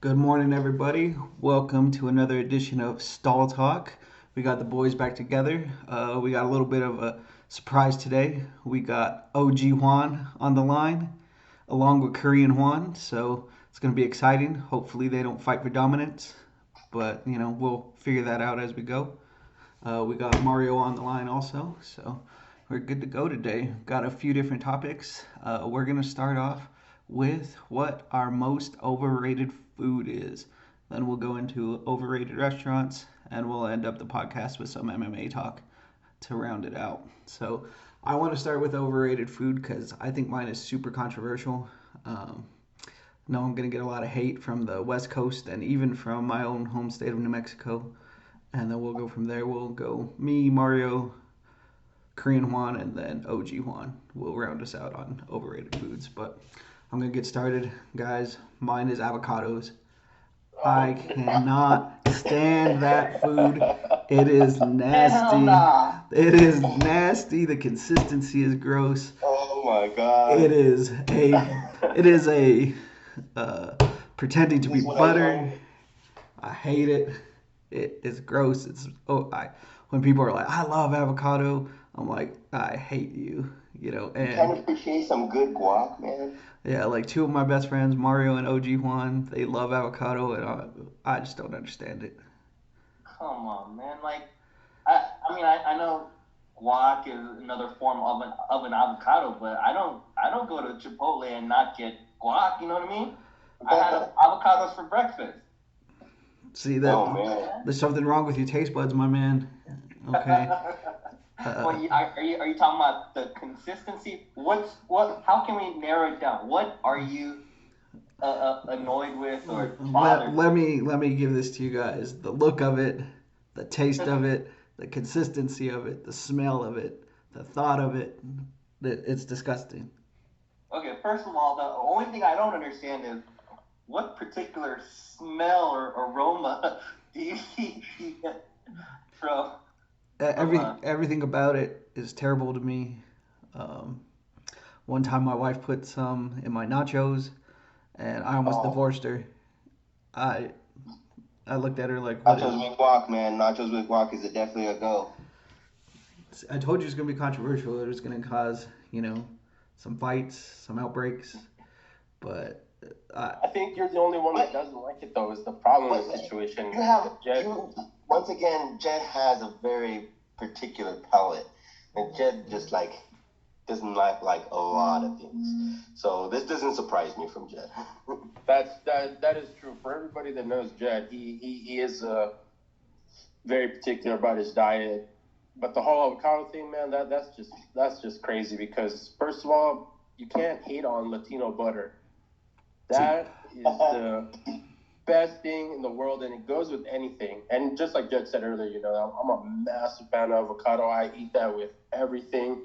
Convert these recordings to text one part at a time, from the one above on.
Good morning, everybody. Welcome to another edition of Stall Talk. We got the boys back together. We got a little bit of a surprise today. We got OG Juan on the line, along with Korean Juan. So it's going to be exciting. Hopefully, they don't fight for dominance, but we'll figure that out as we go. We got Mario on the line also. So we're good to go today. Got a few different topics. We're going to start off with what our most overrated food is. Then we'll go into overrated restaurants and we'll end up the podcast with some MMA talk to round it out. So I want to start with overrated food because I think mine is super controversial. Um, no, I'm going to get a lot of hate from the West Coast and even from my own home state of New Mexico. And then we'll go from there. We'll go me, Mario, Korean Juan, and then OG Juan will round us out on overrated foods. But I'm gonna get started, guys. Mine is avocados. I cannot stand that food. It is Hell nasty. nah. It is nasty. The consistency is gross. Oh my god. It is a. It is a. Uh, Pretending to Is be this what I butter. learned? I hate it. It is gross. When people are like, I love avocado, I'm like, I hate you. You can't And appreciate some good guac, man. yeah, like two of my best friends, Mario and OG Juan, they love avocado, and I just don't understand it. Come on, man. I know guac is another form of an avocado, but I don't go to Chipotle and not get guac. You know what I mean? I had avocados for breakfast. See that? Oh Come on, man. man. There's something wrong with your taste buds, my man. Okay. Uh, Are you talking about the consistency? What? How can we narrow it down? What are you annoyed with or let, bothered let with? me let me give this to you guys. The look of it, the taste of it, the consistency of it, the smell of it, the thought of it. It's disgusting. Okay, first of all, the only thing I don't understand is what particular smell or aroma do you get from Everything about it is terrible to me. Um, One time, my wife put some in my nachos, and I almost Oh, divorced her. I I looked at her like, "What is?" nachos with guac, man. Nachos with guac is definitely a go. I told you it's gonna be controversial. It was gonna cause some fights, some outbreaks, but I I think you're the only one that But doesn't like it, though. Is the problem but with the situation, you have Jed? you once again. Jed has a very particular palate, and Jed just doesn't like a lot of things. So this doesn't surprise me from Jed. That is true for everybody that knows Jed. He is very particular about his diet, but the whole avocado thing, man, that's just crazy because first of all, you can't hate on Latino butter. see. That is the best thing in the world, and it goes with anything. And just like Jed said earlier, I'm a massive fan of avocado. I eat that with everything.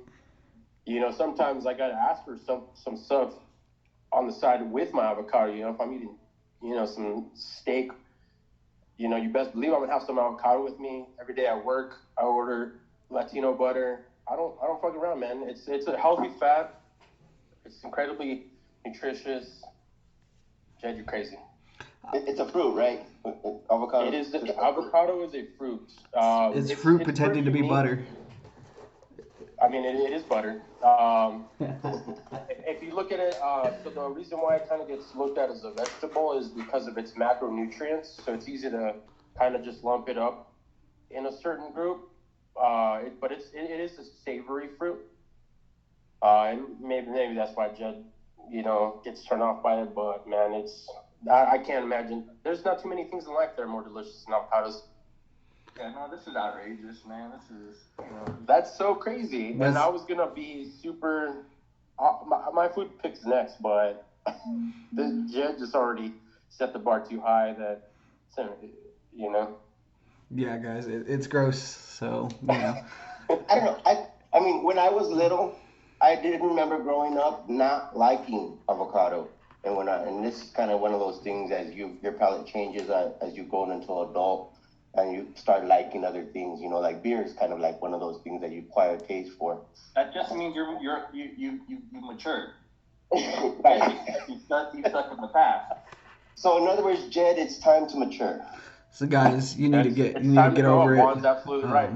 Sometimes I gotta ask for some stuff on the side with my avocado. If I'm eating, some steak, you best believe I'm gonna have some avocado with me every day at work. I order Latino butter. I don't fuck around, man. It's a healthy fat. It's incredibly nutritious. Jed, you're crazy. It's a fruit, right? It Avocado is is the a fruit. avocado is a fruit. It's It's fruit it's very pretending to be unique. butter. I mean, it is butter. If you look at it, so the reason why it kind of gets looked at as a vegetable is because of its macronutrients. So it's easy to kind of just lump it up in a certain group. But it is a savory fruit, and maybe that's why Jed, gets turned off by it. But man, I can't imagine. There's not too many things in life that are more delicious than avocados. Yeah, no, this is outrageous, man. This is. That's so crazy. And I Let's was gonna be super. My food picks next, but the Jed just already set the bar too high. You know. Yeah, guys, it's gross. So I don't know. I mean, when I was little, I did remember growing up not liking avocado, and this is kind of one of those things as your palate changes as you grow into adult, and you start liking other things. Like beer is kind of like one of those things that you acquire a taste for. That just means you matured. You Right. stuck in the past. So in other words, Jed, it's time to mature. So guys, you need to get It's time to grow over up. it. Juan's absolutely right.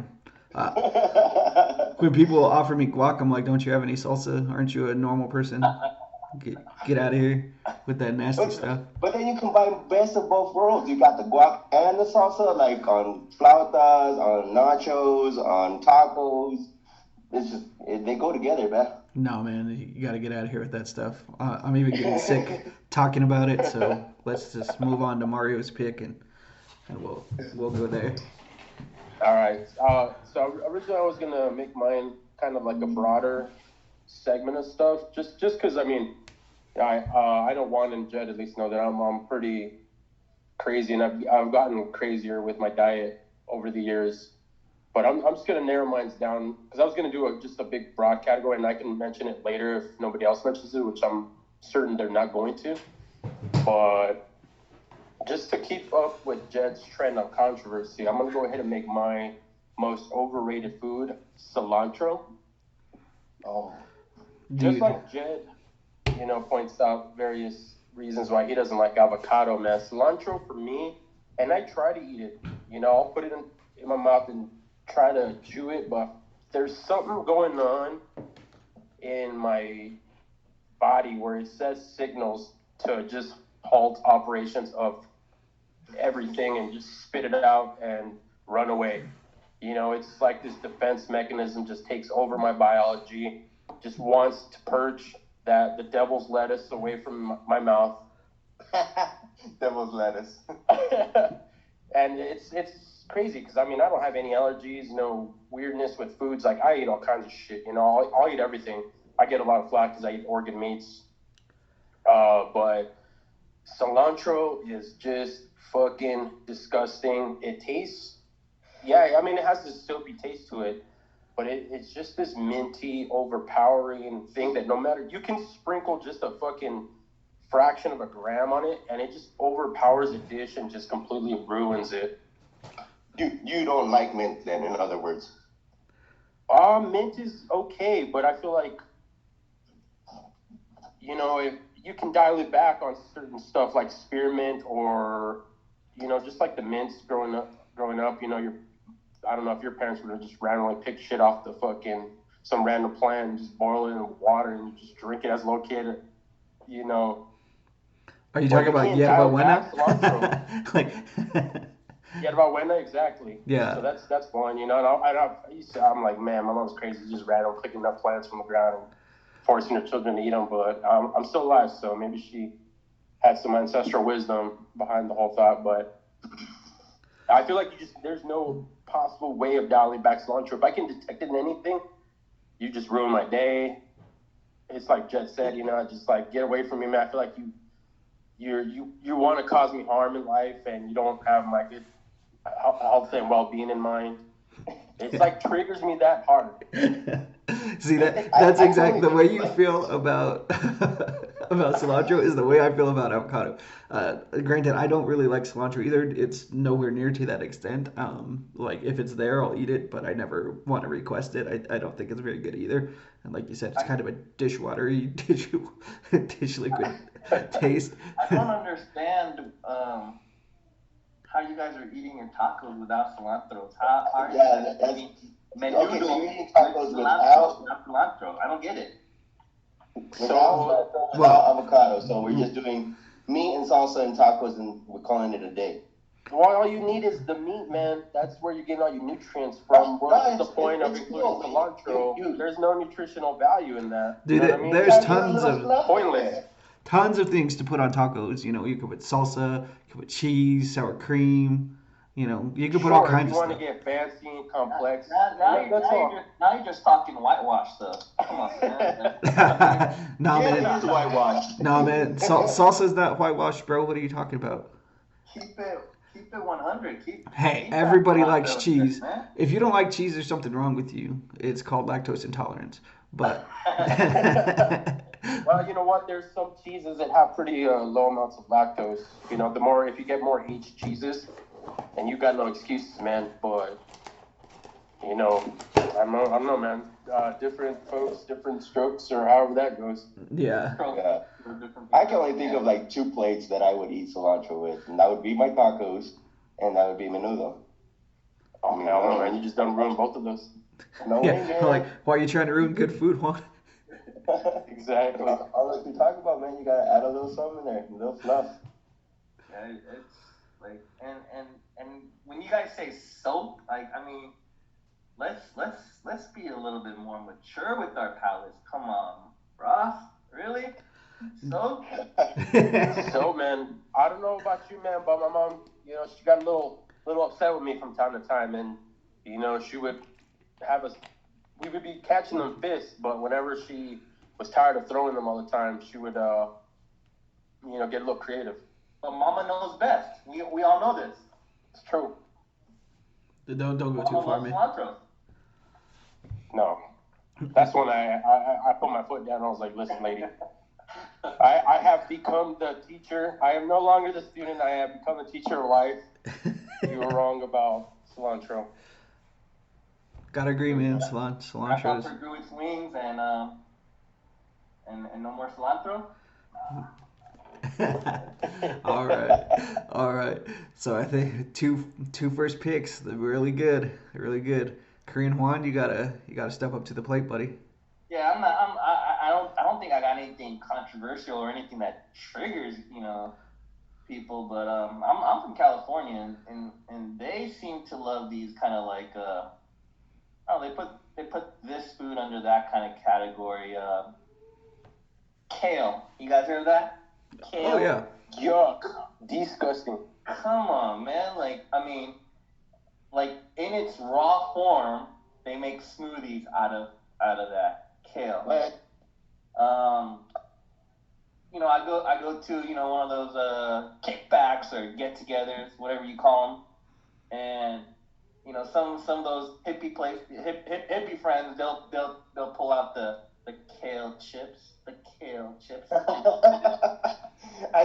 When people offer me guac, I'm like, "Don't you have any salsa? Aren't you a normal person? Get out of here with that nasty stuff." But then you combine best of both worlds. You got the guac and the salsa, like on flautas, on nachos, on tacos. It's just they go together, man. No, man, you got to get out of here with that stuff. I'm even getting sick talking about it. So let's just move on to Mario's pick, and we'll go there. All right. So originally I was gonna make mine kind of like a broader segment of stuff, just because I mean, I don't want and Jed at least know that I'm pretty crazy, and I've gotten crazier with my diet over the years. But I'm just gonna narrow mine down because I was gonna do just a big broad category, and I can mention it later if nobody else mentions it, which I'm certain they're not going to. But just to keep up with Jed's trend on controversy, I'm gonna go ahead and make my most overrated food cilantro. Oh, Just like Jed, points out various reasons why he doesn't like avocado, man. Cilantro for me, and I try to eat it. I'll put it in my mouth and try to chew it, but there's something going on in my body where it says signals to just halt operations of everything and just spit it out and run away. It's like this defense mechanism just takes over my biology, just wants to purge the devil's lettuce away from my mouth. devil's lettuce. And it's crazy because I don't have any allergies, no weirdness with foods. Like I eat all kinds of shit. I'll eat everything. I get a lot of flack because I eat organ meats. But cilantro is just fucking disgusting. It tastes, it has this soapy taste to it, but it's just this minty, overpowering thing that no matter, you can sprinkle just a fucking fraction of a gram on it, and it just overpowers a dish and just completely ruins it. You don't like mint then, in other words? Mint is okay, but I feel like, if you can dial it back on certain stuff like spearmint or, just like the mints growing up, I don't know if your parents would have just randomly picked shit off some random plant and just boil it in water and you just drink it as a little kid, Are you talking about yerba buena? Like yerba buena, exactly. Yeah. So that's fun, And I'm like, man, my mom's crazy, just random picking up plants from the ground and forcing her children to eat them. But I'm still alive, so maybe she had some ancestral wisdom behind the whole thought. But I feel like there's no possible way of dialing back cilantro. If I can detect it in anything, you just ruin my day. It's like Jet said, just like get away from me, man. I feel like you want to cause me harm in life, and you don't have my good health and well-being in mind. It's like triggers me that hard. See, that's exactly the way you feel about cilantro is the way I feel about avocado. Granted, I don't really like cilantro either. It's nowhere near to that extent. Like if it's there, I'll eat it, but I never want to request it. I don't think it's very good either. And like you said, it's kind of a dishwatery, dish liquid taste. I don't understand how you guys are eating your tacos without cilantro. How are you guys eating menudo Okay, so you're eating with tacos without cilantro? I don't get it. Without avocado. So we're just doing meat and salsa and tacos, and we're calling it a day. Well, all you need is the meat, man. That's where you're getting all your nutrients from. What's the point of including cilantro? There's no nutritional value in that. Dude, you know what I mean? there's tons of pointless. Tons of things to put on tacos. You could put salsa, you could put cheese, sour cream. You could put all kinds of stuff. You want to get fancy and complex. Now you're just talking whitewash stuff. Come on, man. No, man. It is whitewash. No, man. Salsa's not whitewash, bro. What are you talking about? Keep it 100. Hey, everybody likes cheese. If you don't like cheese, there's something wrong with you. It's called lactose intolerance. But well, you know what? There's some cheeses that have pretty low amounts of lactose. If you get more aged cheeses, and you got no excuses, man. But You know, I don't know, man. Different folks, different strokes, or however that goes. Yeah. Yeah. I can only think of like two plates that I would eat cilantro with, and that would be my tacos, and that would be menudo. Oh man, I don't know, man. You just done ruined both of those. No way, Yeah. Like, man. why are you trying to ruin good food, Juan? Exactly. All that we talk about, man, you gotta add a little something in there, a little fluff. Yeah, it's like, and when you guys say soap, like, I mean, let's be a little bit more mature with our palates. Come on, Ross, really? Soap? So man, I don't know about you, man, but my mom, she got a little upset with me from time to time, and she would have us. We would be catching them fish, but whenever she was tired of throwing them all the time, she would, get a little creative. But Mama knows best. We all know this. It's true. Don't go too Mama far, loves man. cilantro. No, that's when I put my foot down. I was like, listen, lady, I have become the teacher. I am no longer the student. I have become the teacher of life. You were wrong about cilantro. Gotta agree, man. Cilantro is. Grandpa grew its wings and no more cilantro. All right. So I think two first picks, they're really good, Korean Juan, you gotta step up to the plate, buddy. Yeah, I don't think I got anything controversial or anything that triggers people, but I'm from California and they seem to love these kind of like oh they put this food under that kind of category. Kale, you guys heard of that? Kale. Oh yeah. Yuck. Disgusting. Come on, man. Like, I mean, like in its raw form, they make smoothies out of that kale. Um, I go to one of those kickbacks or get-togethers, whatever you call them, and some of those hippie friends they'll pull out the kale chips, the kale chips. I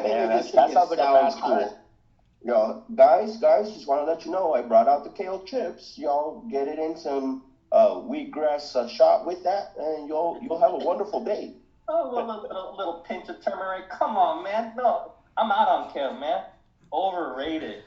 think Yeah, it just that it sounds like a sounds bad cool. time. Yo, guys, just want to let you know I brought out the kale chips. Y'all get it in some wheatgrass shot with that, and you'll have a wonderful day. Oh, a little pinch of turmeric. Come on, man. No, I'm out on kale, man. Overrated.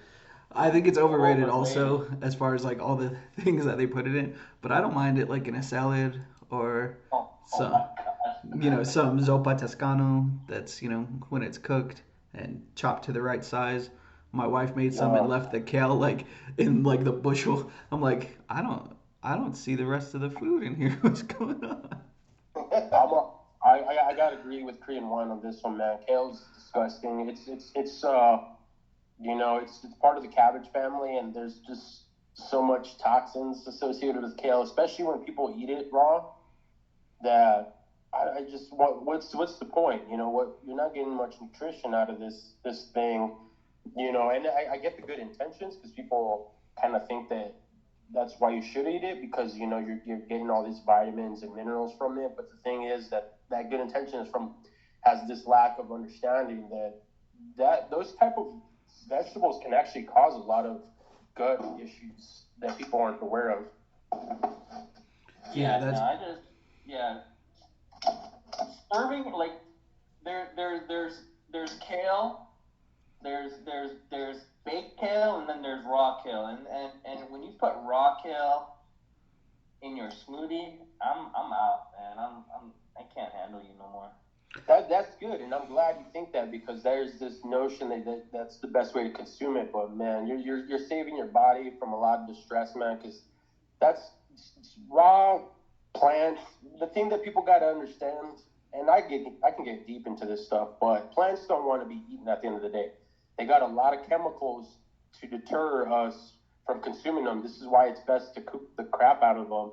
I think it's overrated also as far as like all the things that they put it in, but I don't mind it like in a salad or Oh some my gosh. some zoppa toscano that's when it's cooked and chopped to the right size. My wife made some and left the kale like in like the bushel. I'm like, I don't see the rest of the food in here. What's going on? I gotta agree with Korean One on this one, man. Kale's disgusting. It's part of the cabbage family, and there's just so much toxins associated with kale, especially when people eat it raw. That I just what's the point? You're not getting much nutrition out of this thing. And I get the good intentions because people kind of think that that's why you should eat it because you're getting all these vitamins and minerals from it. But the thing is that good intention has this lack of understanding that those type of vegetables can actually cause a lot of gut issues that people aren't aware of. Yeah, No, that's yeah. Serving like there's kale, there's baked kale, and then there's raw kale, and when you put raw kale in your smoothie, I'm out, man. I can't handle you no more. That's good, and I'm glad you think that because there's this notion that's the best way to consume it. But man, you're saving your body from a lot of distress, man, because that's raw plants. The thing that people got to understand, and I can get deep into this stuff, but plants don't want to be eaten at the end of the day. They got a lot of chemicals to deter us from consuming them. This is why it's best to cook the crap out of them,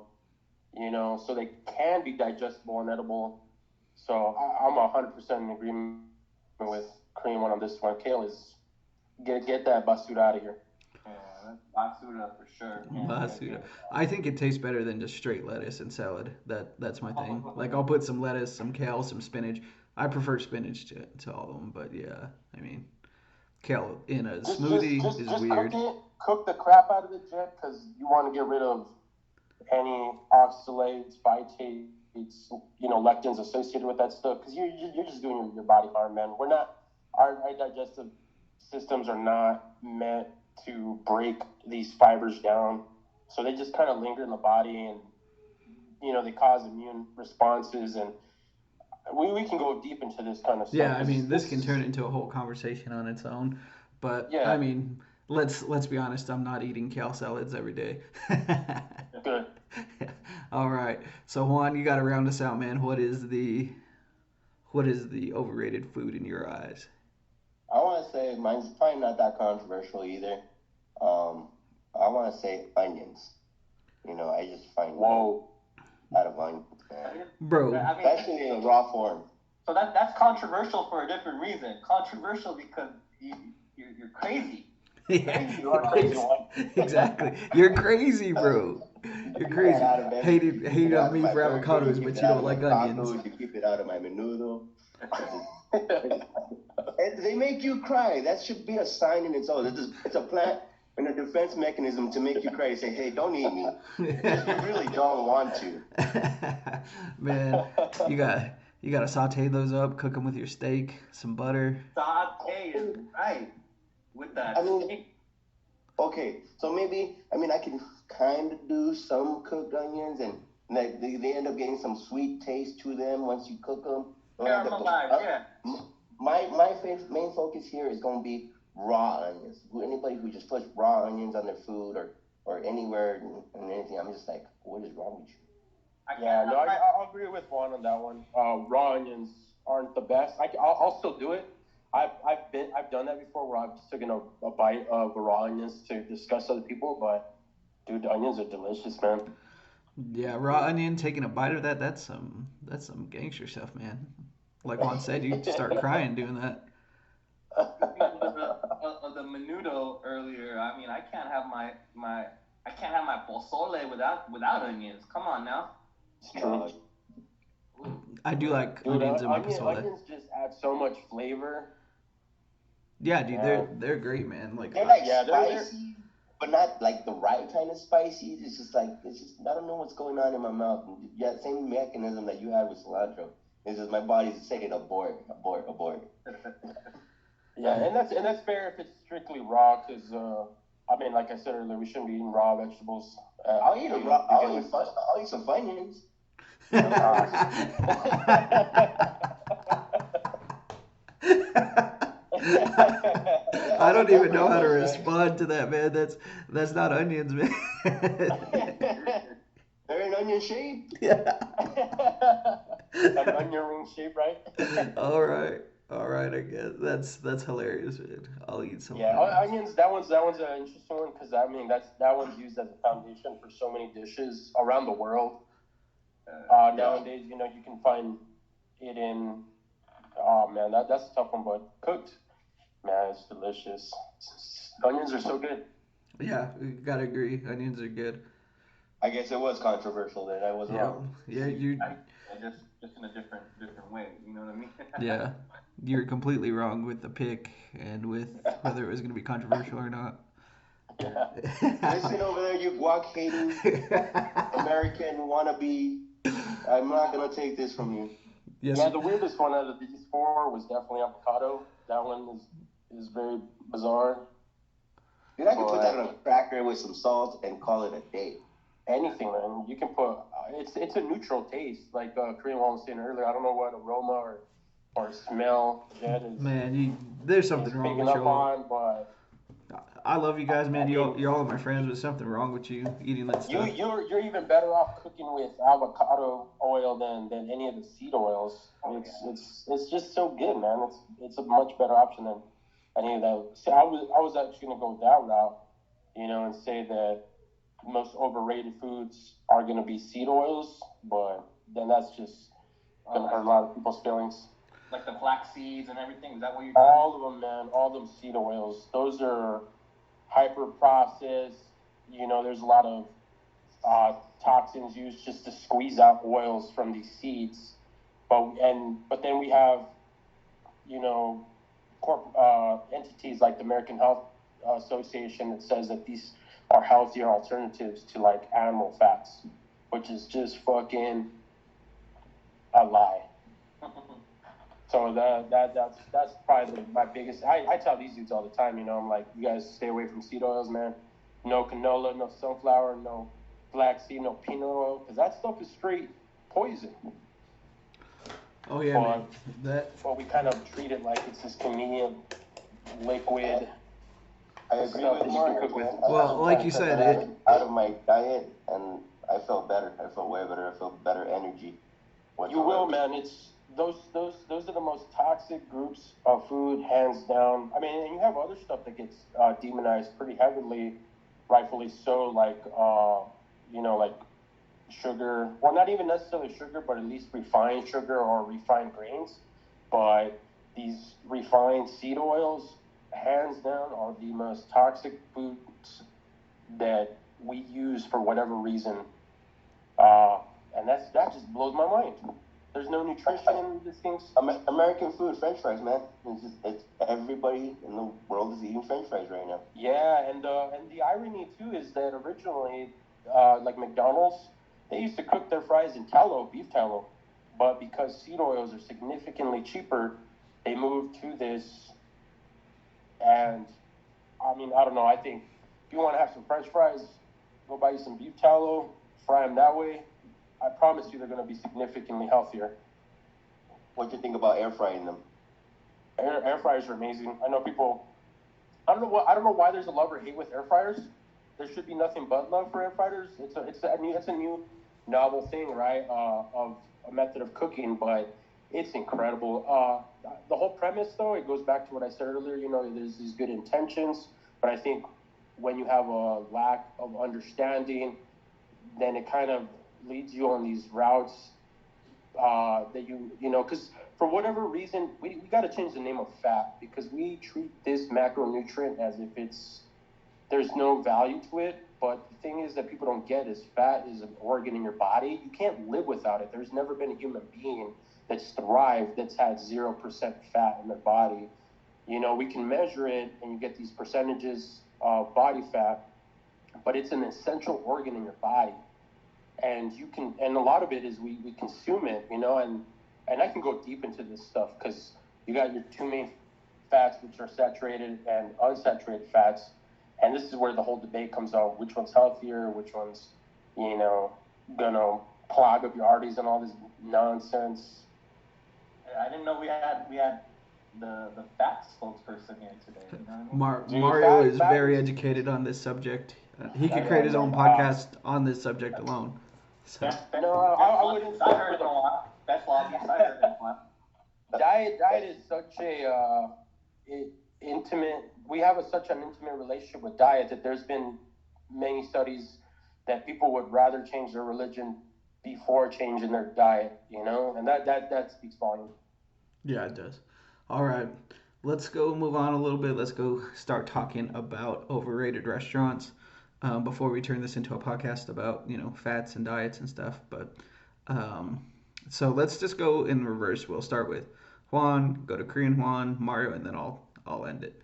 so they can be digestible and edible. So I'm 100% in agreement with Korean One on this one. Kale is get that basura out of here. Yeah, that's basura for sure. basura. I think it tastes better than just straight lettuce and salad. That's my thing. Like I'll put some lettuce, some kale, some spinach. I prefer spinach to all of them, but yeah, I mean, kale in a smoothie is Just weird. cook the crap out of it, Jet, because you want to get rid of any oxalates, phytates, lectins associated with that stuff, because you're just doing your body harm, man. We're not, our digestive systems are not meant to break these fibers down. So they just kind of linger in the body, and, they cause immune responses. And we can go deep into this kind of stuff. Yeah, I mean, this can turn into a whole conversation on its own. But Yeah. I mean, let's be honest. I'm not eating kale salads every day. Good. All right. So Juan, you got to round us out, man. What is the overrated food in your eyes? I want to say mine's probably not that controversial either. Um, I want to say onions. I just find Whoa. out of onions, man. Bro, I mean, Especially in raw form. so that's controversial for a different reason. Controversial because you're crazy. yeah, You are crazy one. exactly. You're crazy, bro. You're crazy. Hate on me for avocados, but you don't like onions. You keep it out of my menudo. And they make you cry. That should be a sign in its own. It's a plant and a defense mechanism to make you cry. Say, hey, don't eat me. You really don't want to. Man, you gotta saute those up, cook them with your steak, some butter. Saute is right with that. I mean, okay, so maybe, I can kind of do some cooked onions, and they end up getting some sweet taste to them once you cook them. Caramelized, yeah. My main focus here is going to be raw onions. Anybody who just puts raw onions on their food or anywhere and anything, I'm just like, what is wrong with you? Yeah, no, I'll agree with Juan on that one. Raw onions aren't the best. I'll still do it. I've done that before, where I've just taken a bite of the raw onions to discuss other people. But dude, the onions are delicious, man. Yeah, raw onion, taking a bite of that's some gangster stuff, man. Like Juan said, you start crying doing that. Of the menudo earlier. I mean, I can't have my pozole without onions. Come on now. It's true. I do like Dude, onions in my onions pozole. just add so much flavor. Yeah, dude, Yeah. they're great, man. Like, They're like Yeah, they're- spicy, but not like the right kind of spicy. It's just I don't know what's going on in my mouth. Yeah, same mechanism that you had with cilantro. It's just my body's saying abort, abort, abort. Yeah, and that's fair if it's strictly raw, because like I said earlier, we shouldn't be eating raw vegetables. I'll eat a raw. I'll eat some Funyuns. I don't even know how to respond to that, man. That's not onions, man. They're in onion shape. Yeah. An onion ring shape, right? All right. I guess that's hilarious, man. I'll eat some. Yeah, onions. That one's an interesting one, because that one's used as a foundation for so many dishes around the world. Nowadays, you can find it in. Oh man, that's a tough one, but cooked, man, it's delicious. Onions are so good. Yeah, we gotta agree. Onions are good. I guess it was controversial then. I was Yeah, wrong. yeah, you. I just in a different way. You know what I mean? Yeah, you're completely wrong with the pick and with whether it was gonna be controversial or not. Yeah. Listen over there, you guac hating American wannabe. I'm not gonna take this from you. Yes. Yeah, the weirdest one out of these four was definitely avocado. That one is very bizarre. Dude, I could put that on a cracker with some salt and call it a day. Anything, man. You can put. It's a neutral taste, like Korean Wall was saying earlier. I don't know what aroma or smell that is. Man, there's something wrong picking with up you. on, but I love you guys, man. You're all my friends, but something wrong with you eating that stuff. you're even better off cooking with avocado oil than any of the seed oils. It's just so good, man. It's a much better option than any of that. See, I was actually gonna go with that route, and say that most overrated foods are gonna be seed oils, but then that's just gonna hurt a lot of people's feelings. Like the flax seeds and everything. Is that what you're All of them, man. All them seed oils. Those are hyper processed. There's a lot of toxins used just to squeeze out oils from these seeds. But then we have, entities like the American Health Association that says that are healthier alternatives to like animal fats, which is just fucking a lie. So that's probably my biggest. I tell these dudes all the time, you know, I'm like, you guys stay away from seed oils, man. No canola, no sunflower, no flaxseed, no peanut oil, because that stuff is straight poison. Oh yeah, man. But we kind of treat it like it's this convenient liquid. I agree with Mark. Well, like you said, out of my diet, and I felt better. I felt way better. I felt better energy. You will, man. It's those are the most toxic groups of food, hands down. I mean, and you have other stuff that gets demonized pretty heavily, rightfully so, like like sugar. Well, not even necessarily sugar, but at least refined sugar or refined grains. But these refined seed oils, hands down, are the most toxic foods that we use for whatever reason. And that just blows my mind. There's no nutrition in these things. American food, French fries, man. It's everybody in the world is eating French fries right now. Yeah, and the irony too is that originally, like McDonald's, they used to cook their fries in tallow, beef tallow, but because seed oils are significantly cheaper, they moved to this. And I mean, I don't know. I think if you want to have some French fries, go buy you some beef tallow, fry them that way. I promise you they're going to be significantly healthier. What do you think about air frying them? Air fryers are amazing. I know people. I don't know why there's a love or hate with air fryers. There should be nothing but love for air fryers. It's a new novel thing, right? Of a method of cooking, but it's incredible. The whole premise, though, it goes back to what I said earlier. You know, there's these good intentions, but I think when you have a lack of understanding, then it kind of leads you on these routes that because for whatever reason, we got to change the name of fat, because we treat this macronutrient as if there's no value to it. But the thing is that people don't get is fat is an organ in your body. You can't live without it. There's never been a human being that's thrived that's had 0% fat in their body. You know, we can measure it and you get these percentages of body fat, but it's an essential organ in your body. And a lot of it is we consume it, you know, and I can go deep into this stuff because you got your two main fats, which are saturated and unsaturated fats. And this is where the whole debate comes out, which one's healthier, which one's, gonna clog up your arteries and all this nonsense. I didn't know we had the fat spokesperson here today. You know what I mean? Mario is very educated on this subject. He could create his own podcast on this subject alone. So. I wouldn't. I heard it in a while. Best lobbies I heard in a while. Diet is such a intimate. We have such an intimate relationship with diet that there's been many studies that people would rather change their religion before changing their diet. You know, and that speaks volumes. Yeah, it does. All right, let's go move on a little bit. Let's go start talking about overrated restaurants. Before we turn this into a podcast about fats and diets and stuff. But so let's just go in reverse. We'll start with Juan, go to Korean Juan, Mario, and then I'll end it.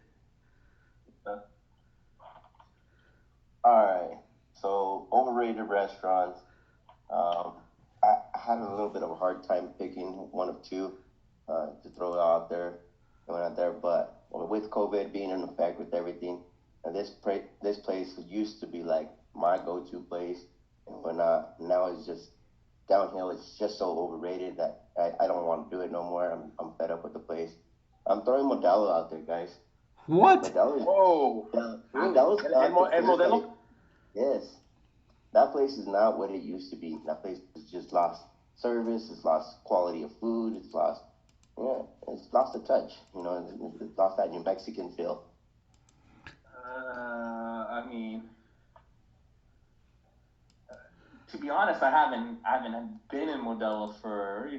All right. So overrated restaurants. I had a little bit of a hard time picking one of two to throw it out there. I went out there, but with COVID being in effect with everything. And this place used to be like my go-to place, and whatnot. Now it's just downhill. It's just so overrated that I don't want to do it no more. I'm fed up with the place. I'm throwing Modelo out there, guys. What? Modelo's and Modelo? Yes. That place is not what it used to be. That place has just lost service. It's lost quality of food. It's lost the touch. It's lost that New Mexican feel. I mean, to be honest, I haven't been in Modelo for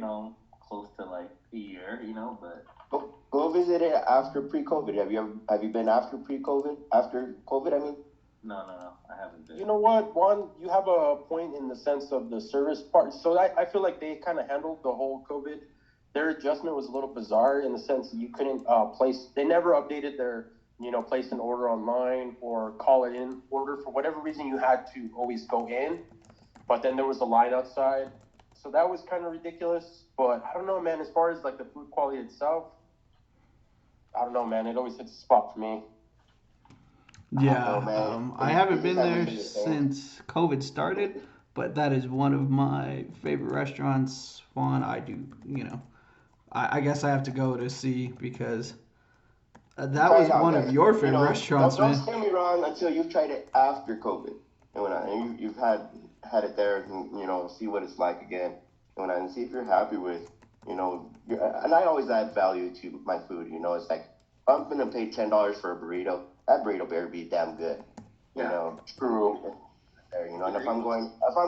close to like a year, but go visit it after pre-COVID. Have you been after pre-COVID? After COVID, I mean. No, I haven't been. You know what, Juan? You have a point in the sense of the service part. So I feel like they kind of handled the whole COVID. Their adjustment was a little bizarre in the sense that you couldn't place. They never updated their place an order online or call it in order. For whatever reason, you had to always go in, but then there was a line outside. So that was kind of ridiculous. But I don't know, man. As far as like the food quality itself, I don't know, man. It always hits a spot for me. Oh Yeah, man, I it haven't just been hasn't there been the same. since COVID started, but that is one of my favorite restaurants. Juan, I do, I guess I have to go to see because that Try was it out, one of guys. your You favorite know, don't restaurants, don't man. steer me wrong until you've tried it after COVID. And you've had it there, and see what it's like again. And see if you're happy with, and I always add value to my food. It's like if I'm gonna pay $10 for a burrito, that burrito better be damn good. You Yeah. know, True. there. And Agreed. if I'm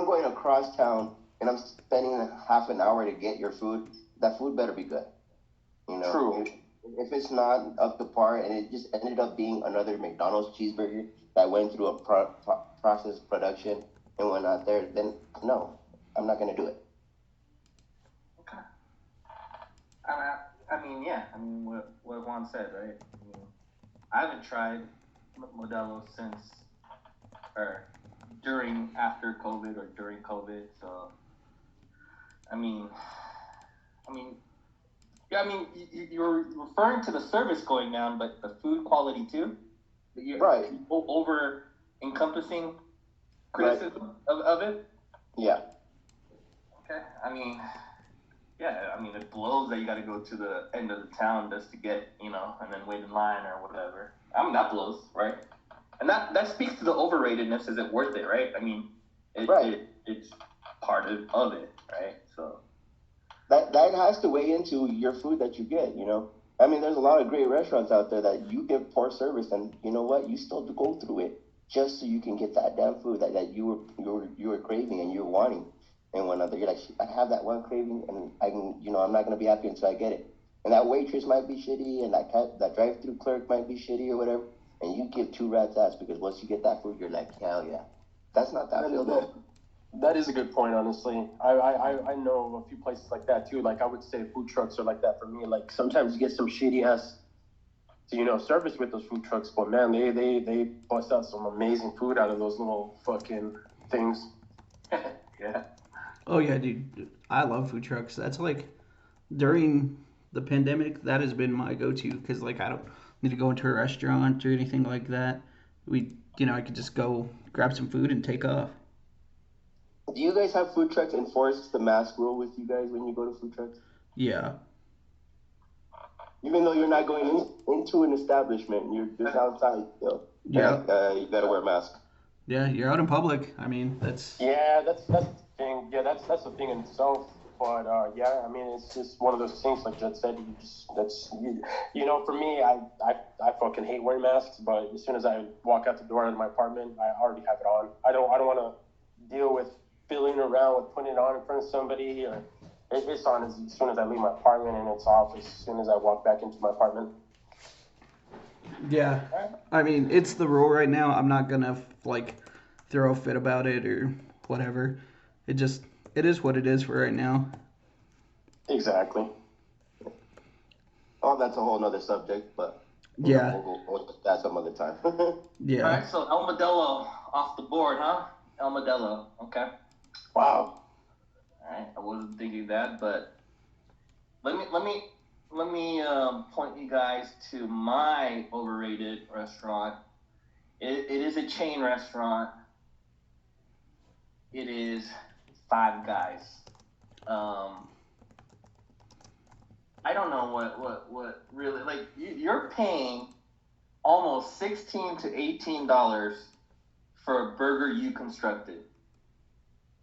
going across town and I'm spending half an hour to get your food, that food better be good. True. If it's not up to par and it just ended up being another McDonald's cheeseburger that went through a process production and went out there, then no, I'm not gonna do it. Okay. I mean, yeah. I mean, what Juan said, right? I mean, I haven't tried Modelo since or after COVID or during COVID. So I mean, I mean, yeah. I mean, you're referring to the service going down, but the food quality too. You're Right. over encompassing Right. criticism of it. Yeah. Okay. I mean, yeah. I mean, it blows that you got to go to the end of the town just to get, and then wait in line or whatever. I mean, that blows, right? And that speaks to the overratedness. Is it worth it, right? I mean, Right. it's part of it, right? So That has to weigh into your food that you get. I mean, there's a lot of great restaurants out there that you give poor service, and you know what? You still have to go through it just so you can get that damn food that you were craving and you're wanting. And when you're like, I have that one craving, and I'm not gonna be happy until I get it. And that waitress might be shitty, and that drive-through clerk might be shitty or whatever. And you give two rats ass because once you get that food, you're like, hell yeah. That's not that feel good. That is a good point, honestly. I know a few places like that too. Like I would say food trucks are like that for me. Like sometimes you get some shitty ass, service with those food trucks, but man, they bust out some amazing food out of those little fucking things. yeah. Oh yeah, dude, I love food trucks. That's like during the pandemic, that has been my go-to because like I don't need to go into a restaurant or anything like that. I could just go grab some food and take off. Do you guys have food trucks enforce the mask rule with you guys when you go to food trucks? Yeah, Even though you're not going into an establishment, you're just outside still. They're yeah, like, you gotta wear a mask. yeah. You're out in public. I mean, that's Yeah, that's the thing. Yeah, that's the thing in itself. But yeah, I mean, it's just one of those things. Like Jed said, for me, I fucking hate wearing masks. But as soon as I walk out the door of my apartment, I already have it on. I don't want to deal with fiddling around with putting it on in front of somebody. Or it's on as soon as I leave my apartment, and it's off as soon as I walk back into my apartment. yeah. I mean, it's the rule right now. I'm not gonna like throw a fit about it or whatever. It is what it is for right now. Exactly. Oh, that's a whole nother subject, but Yeah, we'll do that some other time. All yeah. right. So El Modelo off the board, huh? El Modelo. Okay. Wow. All right. I wasn't thinking that, but let me point you guys to my overrated restaurant. It is a chain restaurant. It is Five Guys. Um, I don't know what really like you're paying almost $16 to $18 for a burger you constructed.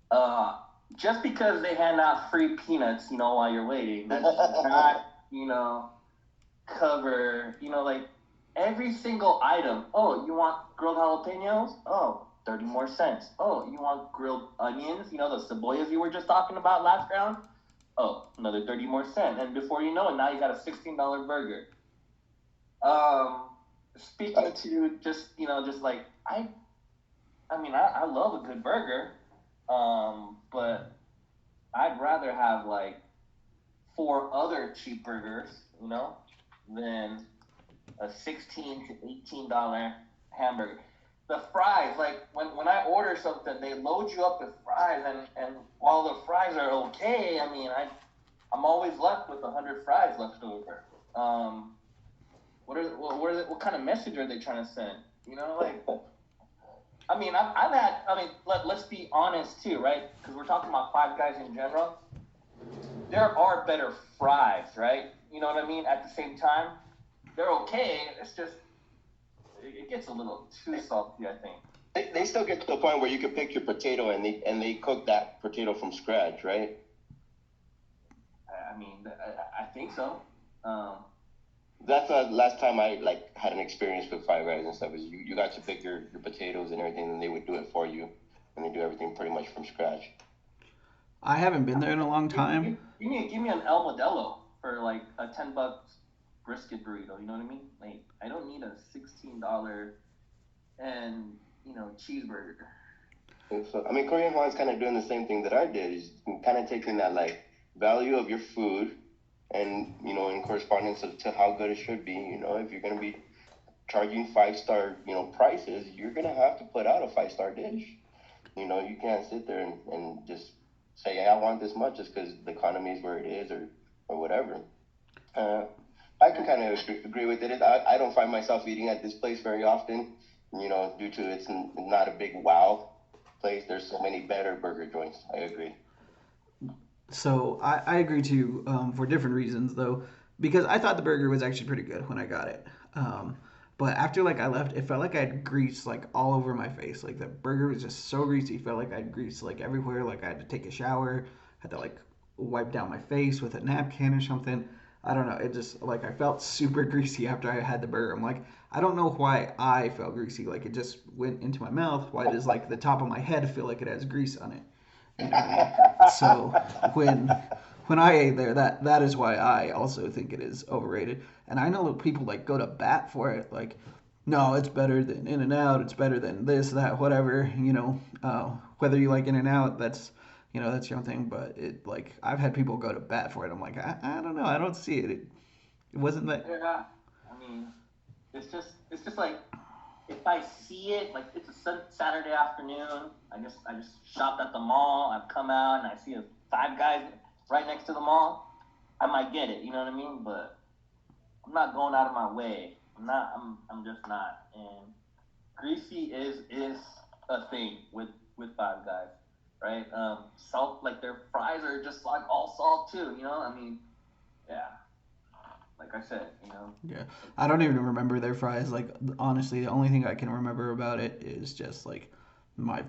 Uh, just because they hand out free peanuts, while you're waiting, that does not, cover, like every single item. Oh, you want grilled jalapenos? Oh, 30 more cents. Oh, you want grilled onions? The cebollas you were just talking about last round? Oh, another 30 more cents. And before you know it, now you got a $16 burger. Speaking to just like, I love a good burger. But I'd rather have like four other cheap burgers, than a $16 to $18 hamburger. The fries, like when I order something, they load you up with fries, and while the fries are okay, I mean I'm always left with 100 fries left over. What kind of message are they trying to send? You know, like I mean, I've had. I mean, let's be honest too, right? Because we're talking about Five Guys in general. There are better fries, right? You know what I mean? At the same time, they're okay. It's just it gets a little too salty, I think. They still get to the point where you can pick your potato and they cook that potato from scratch, right? I mean, I think so. That's the last time I like had an experience with Five Guys and stuff. Is you got to pick your potatoes and everything, and they would do it for you, and they do everything pretty much from scratch. I haven't been there in a long time. Give me an El Modelo for like a $10 brisket burrito. You know what I mean? Like I don't need a $16 and cheeseburger. And so I mean, Korean Juan's kind of doing the same thing that I did. He's kind of taking that like value of your food, and in correspondence to how good it should be. If you're gonna be charging 5-star prices, you're gonna have to put out a 5-star dish. You can't sit there and just say, hey, I want this much just because the economy is where it is, or whatever. Uh, I can kind of agree with it. I don't find myself eating at this place very often, due to it's not a big wow place. There's so many better burger joints. I agree. So I agree too, for different reasons though, because I thought the burger was actually pretty good when I got it. But after like I left, it felt like I had grease like all over my face. Like the burger was just so greasy. It felt like I had grease like everywhere. Like I had to take a shower, had to like wipe down my face with a napkin or something. I don't know. It just like I felt super greasy after I had the burger. I'm like, I don't know why I felt greasy. Like it just went into my mouth. Why does like the top of my head feel like it has grease on it? You know what I mean? So when when I ate there, that is why I also think it is overrated. And I know that people like go to bat for it, like, no, it's better than In and Out. It's better than this, that, whatever. Whether you like In and Out, that's your own thing. But it like I've had people go to bat for it. I'm like, I don't know, I don't see it. It wasn't that. Yeah, I mean, it's just like if I see it, like it's a Saturday afternoon, I just shopped at the mall. I've come out and I see a Five Guys right next to the mall. I might get it, you know what I mean? But I'm not going out of my way. I'm not. I'm just not. And greasy is a thing with Five Guys, right? Salt, like their fries are just like all salt too. I mean, yeah. Like I said, Yeah, I don't even remember their fries. Like honestly, the only thing I can remember about it is just like my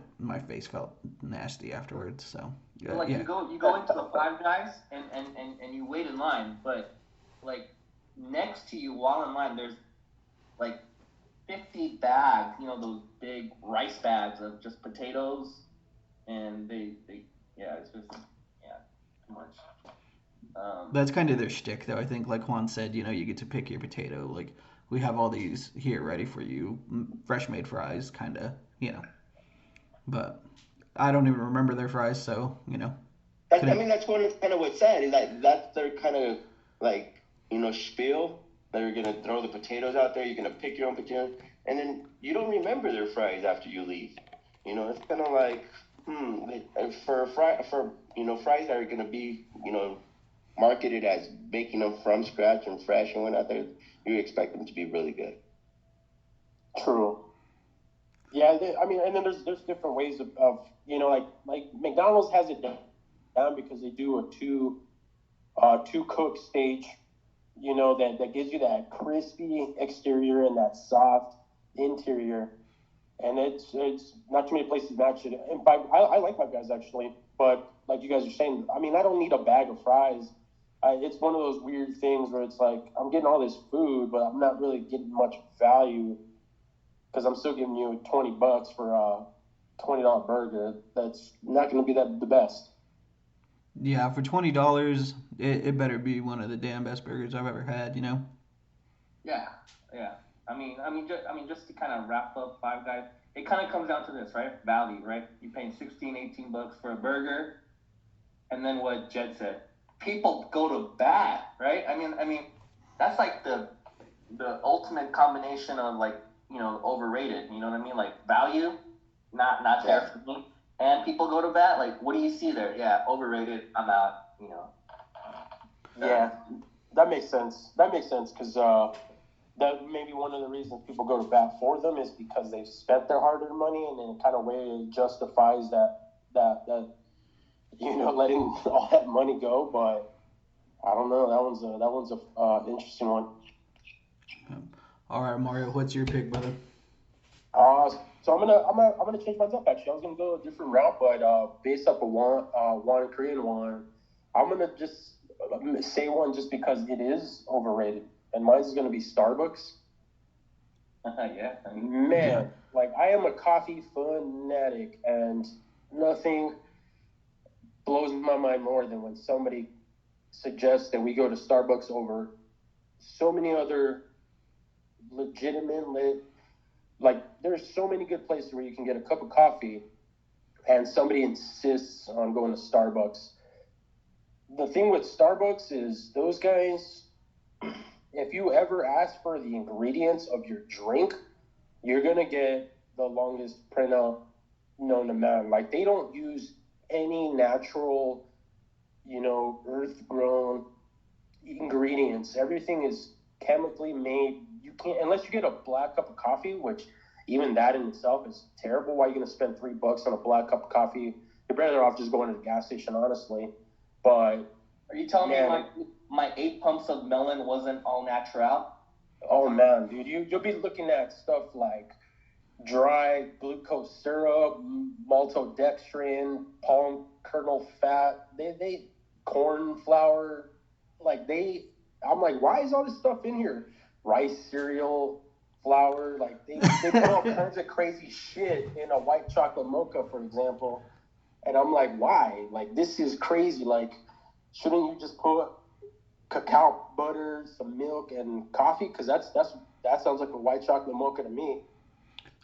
face felt nasty afterwards. So But yeah, like yeah. you go into the Five Guys and you wait in line, but like next to you while in line, there's like 50 bags, those big rice bags of just potatoes, and they yeah, it's just yeah, too much. That's kind of their shtick, though. I think, like Juan said, you get to pick your potato. Like we have all these here ready for you, fresh made fries, kind of, you know. But I don't even remember their fries, so I couldn't. mean, that's kind of what's sad. Is like that's their kind of like spiel. They're gonna throw the potatoes out there. You're gonna pick your own potatoes, and then you don't remember their fries after you leave. It's kind of like for fries that are gonna be marketed as making them from scratch and fresh and whatnot. You expect them to be really good. True. Yeah, I mean, and then there's different ways of like McDonald's has it down because they do a two cook stage, that gives you that crispy exterior and that soft interior, and it's not too many places match it. And I like my guys actually, but like you guys are saying, I mean, I don't need a bag of fries. It's one of those weird things where it's like I'm getting all this food, but I'm not really getting much value because I'm still giving you $20 for a $20 burger. That's not going to be the best. Yeah, for $20, it better be one of the damn best burgers I've ever had. Yeah, yeah. Just to kind of wrap up Five Guys, it kind of comes down to this, right? Value, right? You're paying 16, $18 for a burger, and then what Jed said, people go to bat, right? That's like the ultimate combination of like overrated. You know what I mean? Like value, not there for me. And people go to bat. Like, what do you see there? Yeah, overrated. I'm out. Yeah, that makes sense. That makes sense because that may be one of the reasons people go to bat for them is because they've spent their hard-earned money, and in a kind of way it justifies that letting all that money go. But I don't know. That one's a interesting one. All right, Mario, what's your pick, brother? So I'm gonna change mine up. Actually, I was gonna go a different route, but based off of one Korean one, I'm gonna just say one just because it is overrated, and mine's gonna be Starbucks. Yeah. Man, like I am a coffee fanatic, and nothing blows my mind more than when somebody suggests that we go to Starbucks over so many other legitimate, like there's so many good places where you can get a cup of coffee, and somebody insists on going to Starbucks. The thing with Starbucks is those guys, if you ever ask for the ingredients of your drink, you're gonna get the longest printout known to man. Like they don't use any natural, earth grown ingredients. Everything is chemically made. You can't unless you get a black cup of coffee, which even that in itself is terrible. Why are you gonna spend $3 on a black cup of coffee? You're better off just going to the gas station, honestly. But are you telling me my 8 pumps of melon wasn't all natural? Oh man, dude, you'll be looking at stuff like dry glucose syrup, maltodextrin, palm kernel fat, they corn flour, I'm like, why is all this stuff in here? Rice cereal, flour, like they put all kinds of crazy shit in a white chocolate mocha, for example. And I'm like, why? Like this is crazy. Like, shouldn't you just put cacao butter, some milk, and coffee? Because that sounds like a white chocolate mocha to me.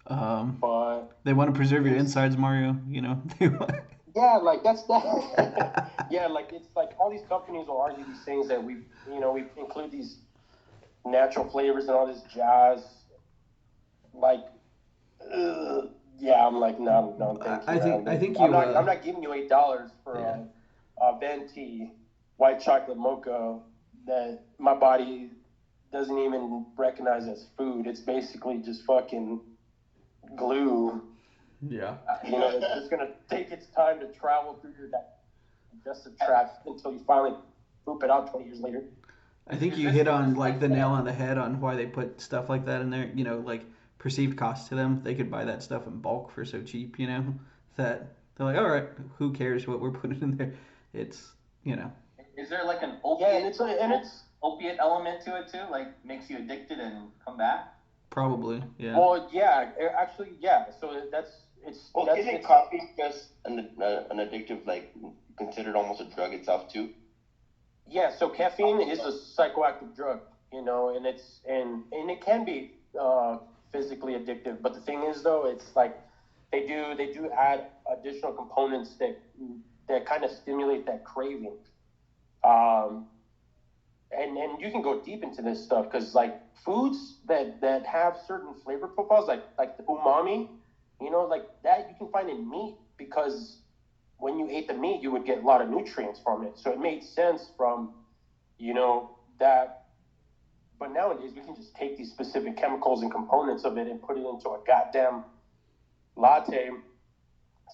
But they want to preserve your insides, Mario. Yeah, like that's that. Yeah, like it's like all these companies will argue these things that we include these natural flavors and all this jazz. Like, yeah, I'm like, no, thank you. I think I'm not giving you $8 for a venti white chocolate mocha that my body doesn't even recognize as food. It's basically just fucking glue. Yeah. It's just gonna take its time to travel through your digestive tract until you finally poop it out 20 years later. I think you hit on like the nail on the head on why they put stuff like that in there. Like perceived cost to them. They could buy that stuff in bulk for so cheap. That they're like, all right, who cares what we're putting in there? It's Is there like an opiate? Opiate element to it too, like makes you addicted and come back. Probably, yeah. Well, yeah, actually, yeah. So isn't coffee just an addictive, like considered almost a drug itself too? Yeah. So caffeine is a psychoactive drug, and it can be physically addictive. But the thing is, though, it's like they do add additional components that kind of stimulate that craving. And you can go deep into this stuff because like foods that have certain flavor profiles, like the umami, like that you can find in meat because when you ate the meat, you would get a lot of nutrients from it. So it made sense from, that. But nowadays we can just take these specific chemicals and components of it and put it into a goddamn latte.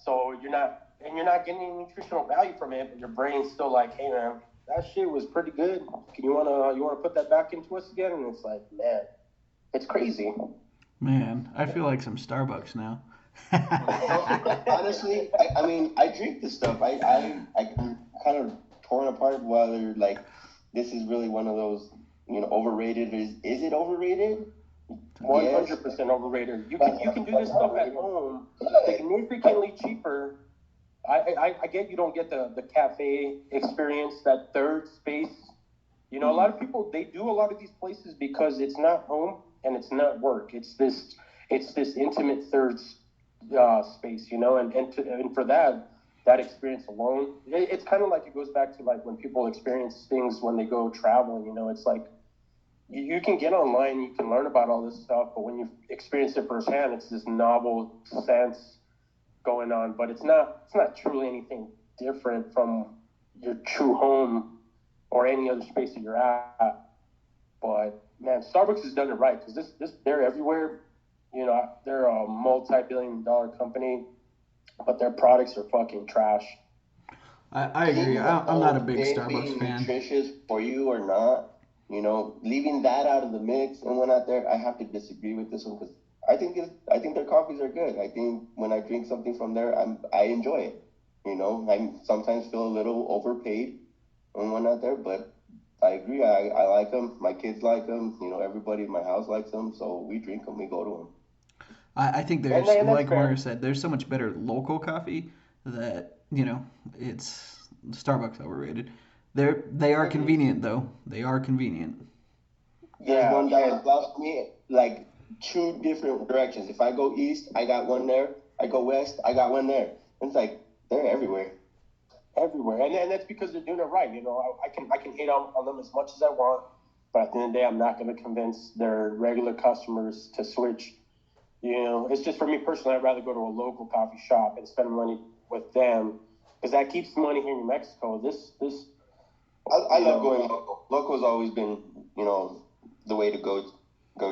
So you're not getting any nutritional value from it, but your brain's still like, hey man, that shit was pretty good. You wanna put that back into us again? And it's like, man, it's crazy. Man, I feel like some Starbucks now. Honestly, I mean, I drink this stuff. I'm kind of torn apart whether like this is really one of those, overrated. Is it overrated? 100% overrated. You can do this stuff at home significantly cheaper. I get you don't get the cafe experience, that third space. A lot of people, they do a lot of these places because it's not home and it's not work. It's this intimate third space, and for that experience alone, it's kind of like it goes back to like when people experience things when they go traveling. It's like you can get online, you can learn about all this stuff, but when you experience it firsthand, it's this novel sense going on. But it's not truly anything different from your true home or any other space that you're at. But man, Starbucks has done it right because they're everywhere. You know, they're a multi-billion-dollar company, but their products are fucking trash. I agree. Leaving I'm not a out big it Starbucks being fan. nutritious for you or not, leaving that out of the mix and when out there, I have to disagree with this one because I think their coffees are good. I think when I drink something from there, I enjoy it. I sometimes feel a little overpaid when one out there, but I agree. I like them. My kids like them. Everybody in my house likes them, so we drink them. We go to them. I think And, there's, and that's like Warner fair. said, there's so much better local coffee that, it's Starbucks overrated. They are It is. convenient though. They are convenient. There's Yeah, one down the and block from me, like two different directions. If I go east, I got one there. I go west, I got one there. It's like they're everywhere. everywhere, and that's because they're doing it right. I can hate on them as much as I want, but at the end of the day, I'm not going to convince their regular customers to switch. It's just for me personally. I'd rather go to a local coffee shop and spend money with them because that keeps money here in New Mexico. This, I you love know, going local. Local's always been, the way to go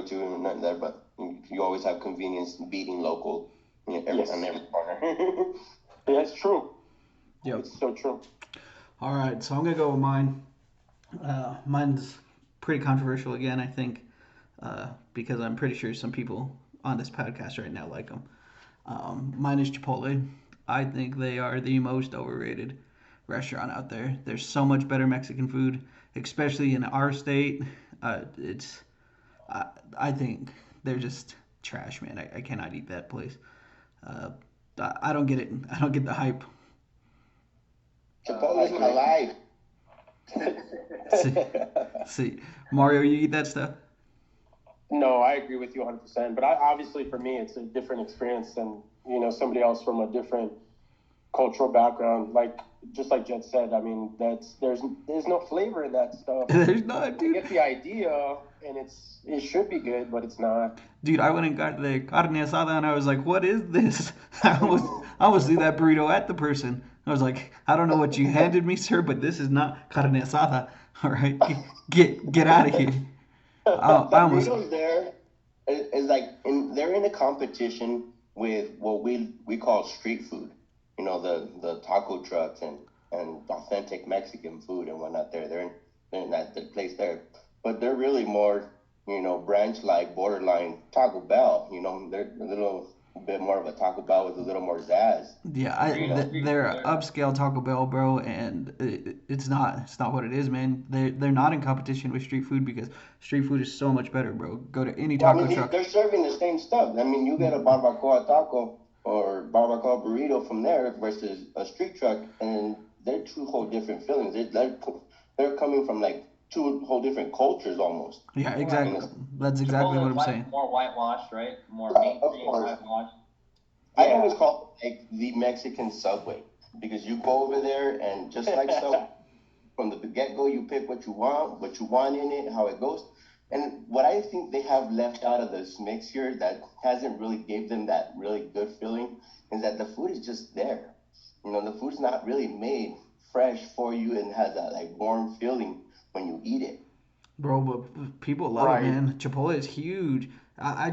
to and nothing there, but you always have convenience beating local on yes, every corner. that's true. Yep. It's so true. All right, so I'm gonna go with mine. Mine's pretty controversial again, I think, because I'm pretty sure some people on this podcast right now like them. Mine is Chipotle. I think they are the most overrated restaurant out there. There's so much better Mexican food, especially in our state. It's I, I think they're just trash, man. I cannot eat that place. Uh, I don't get it. I don't get the hype. I Chipotle's my agree. life. See, see, Mario, you eat that stuff? No, I agree with you 100%. But obviously, for me, it's a different experience than somebody else from a different cultural background. Like just like Jet said, I mean, there's no flavor in that stuff. There's not, I dude. get the idea, and it should be good, but it's not. Dude, I went and got the carne asada and I was like, "What is this?" I almost threw that burrito at the person. I was like, "I don't know what you handed me, sir, but this is not carne asada. All right, get out of here." The I almost burritos there is like they're in a competition with what we call street food. The taco trucks and authentic Mexican food and whatnot. They're in that the place there, but they're really more branch like borderline Taco Bell. They're a little bit more of a Taco Bell with a little more zazz. yeah, Street street food they're there. upscale Taco Bell, bro, and it's not what it is, man. They're not in competition with street food because street food is so much better, bro. Go to any Well, I taco mean, truck. they're serving the same stuff. I mean, you get a barbacoa taco or barbacoa burrito from there versus a street truck, and they're two whole different feelings. They're coming from like two whole different cultures almost. Yeah, Right. In exactly. a, That's exactly Chipotle what is I'm saying. more whitewashed, right? More of mainstream course, whitewashed. I Yeah, always call it like the Mexican Subway because you go over there and just like Subway. From the get go, you pick what you want in it, how it goes. And what I think they have left out of this mix here that hasn't really gave them that really good feeling is that the food is just there. The food's not really made fresh for you and has that like warm feeling when you eat it. Bro, but people love it, right. man. Chipotle is huge. Uh,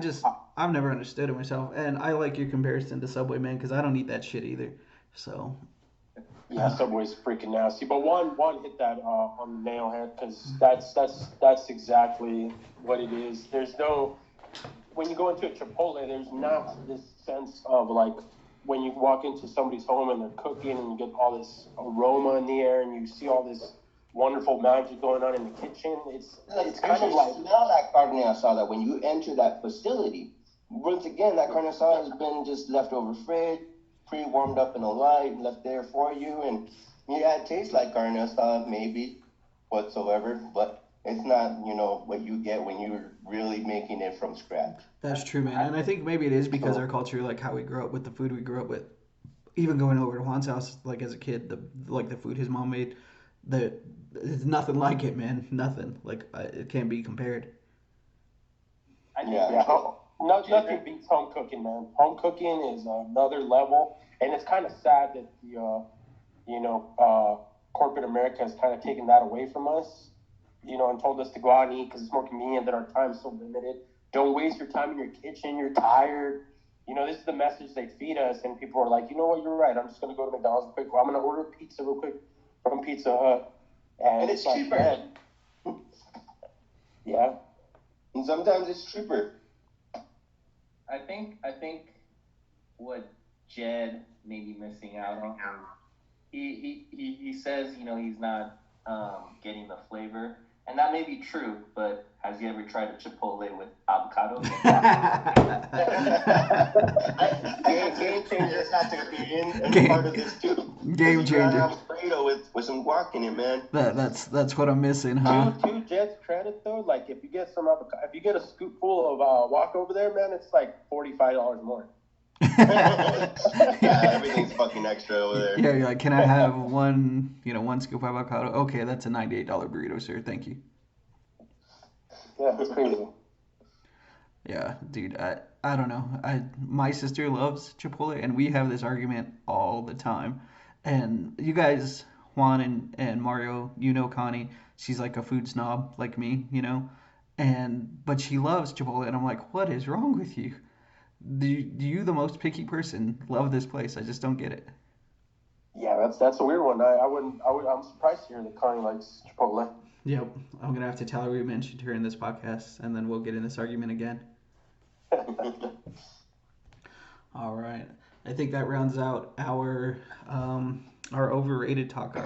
I've never understood it myself, and I like your comparison to Subway, man, because I don't eat that shit either. So, Yeah, uh, Subway's freaking nasty. But one hit that on the nail head because that's exactly what it is. There's no when you go into a Chipotle, there's not this sense of like when you walk into somebody's home and they're cooking and you get all this aroma in the air and you see all this wonderful magic going on in the kitchen. It's Like it's you kind of should like smell that carne asada when you enter that facility. Once again, that carne asada has been just left over fridge, pre-warmed up in a light, left there for you, and yeah, it tastes like carne asada maybe whatsoever, but it's not what you get when you're really making it from scratch. that's true, man. And I think maybe it is because our So culture, like how we grew up with the food we grew up with. Even going over to Juan's house, like as a kid, the food his mom made, the it's nothing like it, man. Nothing like it can't be compared. Yeah. Nothing beats home cooking, man. Home cooking is another level, and it's kind of sad that the corporate America has kind of taken that away from us, and told us to go out and eat because it's more convenient that our time's so limited. Don't waste your time in your kitchen. You're tired. This is the message they feed us, and people are like, you know what, you're right. I'm just gonna go to McDonald's quick. Well, I'm gonna order pizza real quick from Pizza Hut, And it's like, cheaper. man, yeah. And sometimes it's cheaper. I think what Jed may be missing out on, he says, he's not getting the flavor, and that may be true, but has he ever tried a Chipotle with avocado? Game changers have to be in part of this too. Game changer. Alfredo with some guac in it, man. That's what I'm missing, huh? To Jed's credit though, like if you get a scoop full of guac over there, man, it's like $45 more. Yeah, everything's fucking extra over there. Yeah, you're like, can I have one scoop of avocado? Okay, that's a $98 burrito, sir. Thank you. Yeah, it's crazy. Yeah, dude, I don't know. My sister loves Chipotle, and we have this argument all the time. And you guys, Juan and Mario, Connie, she's like a food snob like me, but she loves Chipotle, and I'm like, what is wrong with you? Do you, the most picky person, love this place? I just don't get it. Yeah, that's a weird one. I'm surprised to hear that Connie likes Chipotle. Yep, I'm gonna have to tell her we mentioned her in this podcast, and then we'll get in this argument again. All right, I think that rounds out our overrated talk,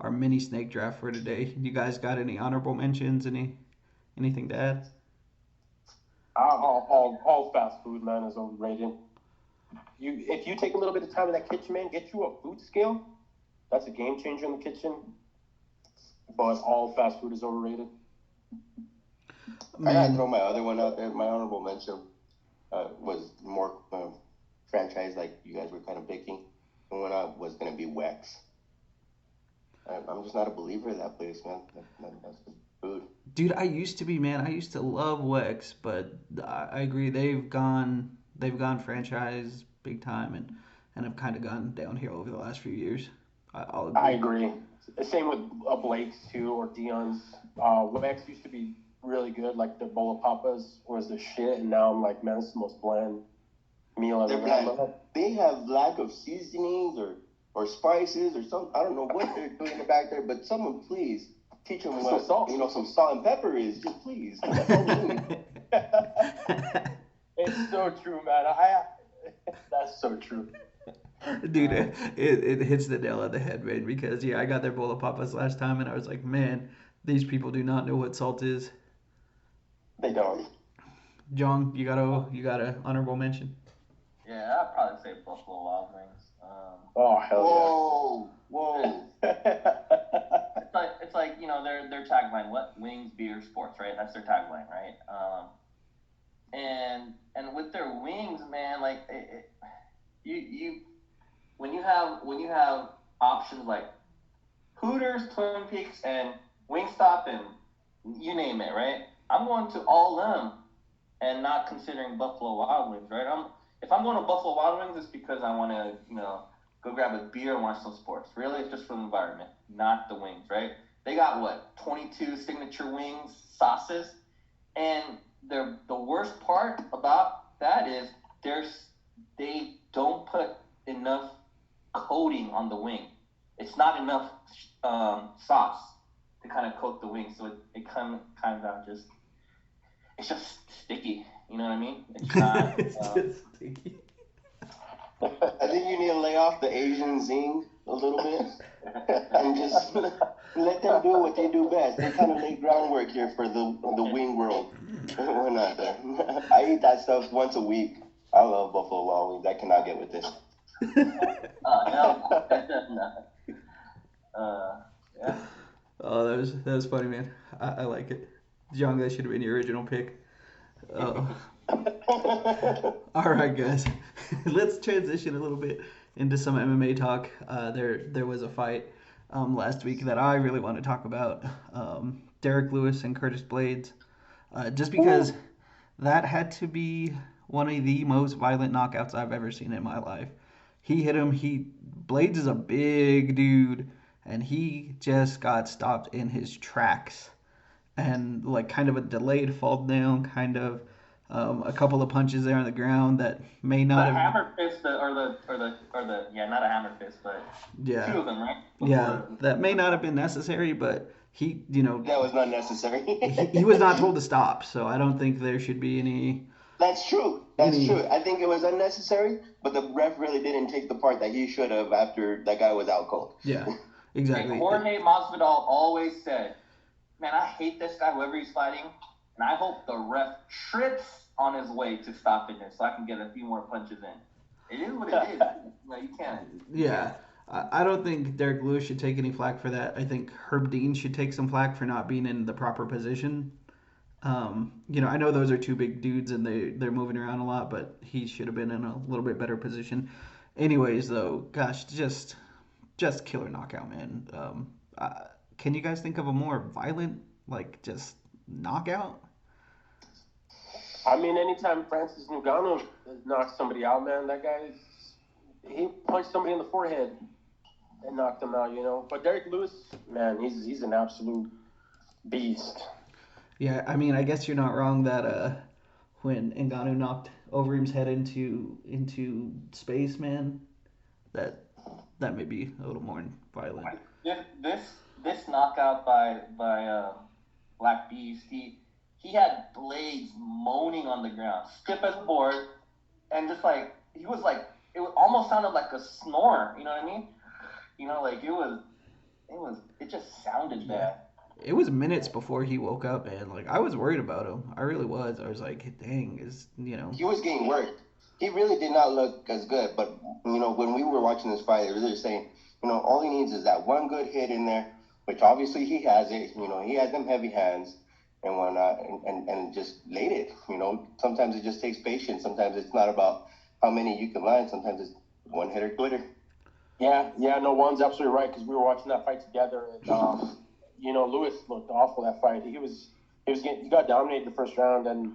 our mini snake draft for today. You guys got any honorable mentions? Anything to add? All fast food, man, is overrated. If you take a little bit of time in that kitchen, man, get you a food scale. That's a game changer in the kitchen. But all fast food is overrated. I gotta throw my other one out there. My honorable mention was more franchise, like you guys were kind of picking. And one was gonna be Wex. I'm just not a believer in that place, man. That's the food. Dude, I used to be, man. I used to love Wex, but I agree they've gone franchise big time and have kind of gone downhill over the last few years. I'll agree. I agree. Same with Blake's too, or Dion's. Wex used to be really good. Like the bowl of papas was the shit, and now I'm like, man, this is the most bland meal I've ever had. They have lack of seasonings or spices or something. I don't know what they're doing in the back there, but someone please teach them what some salt and pepper is. Just please. That's all we need. It's so true, man. That's so true. Dude, it hits the nail on the head, man, because I got their bowl of papas last time and I was like, man, these people do not know what salt is. They don't. John, you got a honorable mention? Yeah, I'd probably say Buffalo Wild Wings. Oh, hell Whoa. It's like their tagline, what wings, beer, sports, right? That's their tagline, right? And with their wings, man, like you when you have options like Hooters, Twin Peaks, and Wingstop, and you name it, right? I'm going to all them and not considering Buffalo Wild Wings, right? If I'm going to Buffalo Wild Wings, it's because I want to, go grab a beer and watch some sports. Really, it's just for the environment, not the wings, right? They got 22 signature wings, sauces, and the worst part about that is they don't put enough coating on the wing. It's not enough sauce to kind of coat the wing, so it kind of just it's just sticky. You know what I mean? It's not. It's just sticky. I think you need to lay off the Asian zing a little bit and just let them do what they do best. They kind of lay groundwork here for the wing world. We're not there. I eat that stuff once a week. I love Buffalo Wild Wings. I cannot get with this. Yeah. Oh, that was funny, man. I like it. John, that should have been your original pick. All right, guys. Let's transition a little bit into some MMA talk. There was a fight last week that I really want to talk about. Derek Lewis and Curtis Blades. Just because That had to be one of the most violent knockouts I've ever seen in my life. He hit him. Blades is a big dude, and he just got stopped in his tracks, and like kind of a delayed fall down, kind of a couple of punches there on the ground that may The not have. hammer fist, or the yeah, not a hammer fist, but two Yeah, of them, right? yeah, Before. that may not have been necessary, but That was not necessary. he was not told to stop, so I don't think there should be That's true. That's any true. I think it was unnecessary, but the ref really didn't take the part that he should have after that guy was out cold. yeah, And exactly. Jorge Masvidal always said, "Man, I hate this guy, whoever he's fighting, and I hope the ref trips on his way to stopping it, so I can get a few more punches in." It is what it is. No, you can't. Yeah. I don't think Derek Lewis should take any flack for that. I think Herb Dean should take some flack for not being in the proper position. I know those are two big dudes and they're moving around a lot, but he should have been in a little bit better position. Anyways, though, gosh, just killer knockout, man. Can you guys think of a more violent, like just knockout? I mean, anytime Francis Ngannou knocks somebody out, man, that guy, he punched somebody in the forehead and knocked them out, you know. But Derek Lewis, man, he's an absolute beast. Yeah, I mean, I guess you're not wrong that when Ngannou knocked Overeem's head into space, man, that that may be a little more violent. This knockout by Black Beast, he had blades moaning on the ground, stiff as a board, and just like he was like almost sounded like a snore. You know what I mean? Like it just sounded bad. It was minutes before he woke up, man. Like I was worried about him. I really was. I was like, dang, He was getting worked. He really did not look as good. But when we were watching this fight, they were really saying, all he needs is that one good hit in there, which obviously he has it. He has them heavy hands and whatnot, and just laid it. Sometimes it just takes patience. Sometimes it's not about how many you can land. Sometimes it's one hitter glitter. Yeah, no, Juan's absolutely right because we were watching that fight together. And, Lewis looked awful that fight. He got dominated the first round and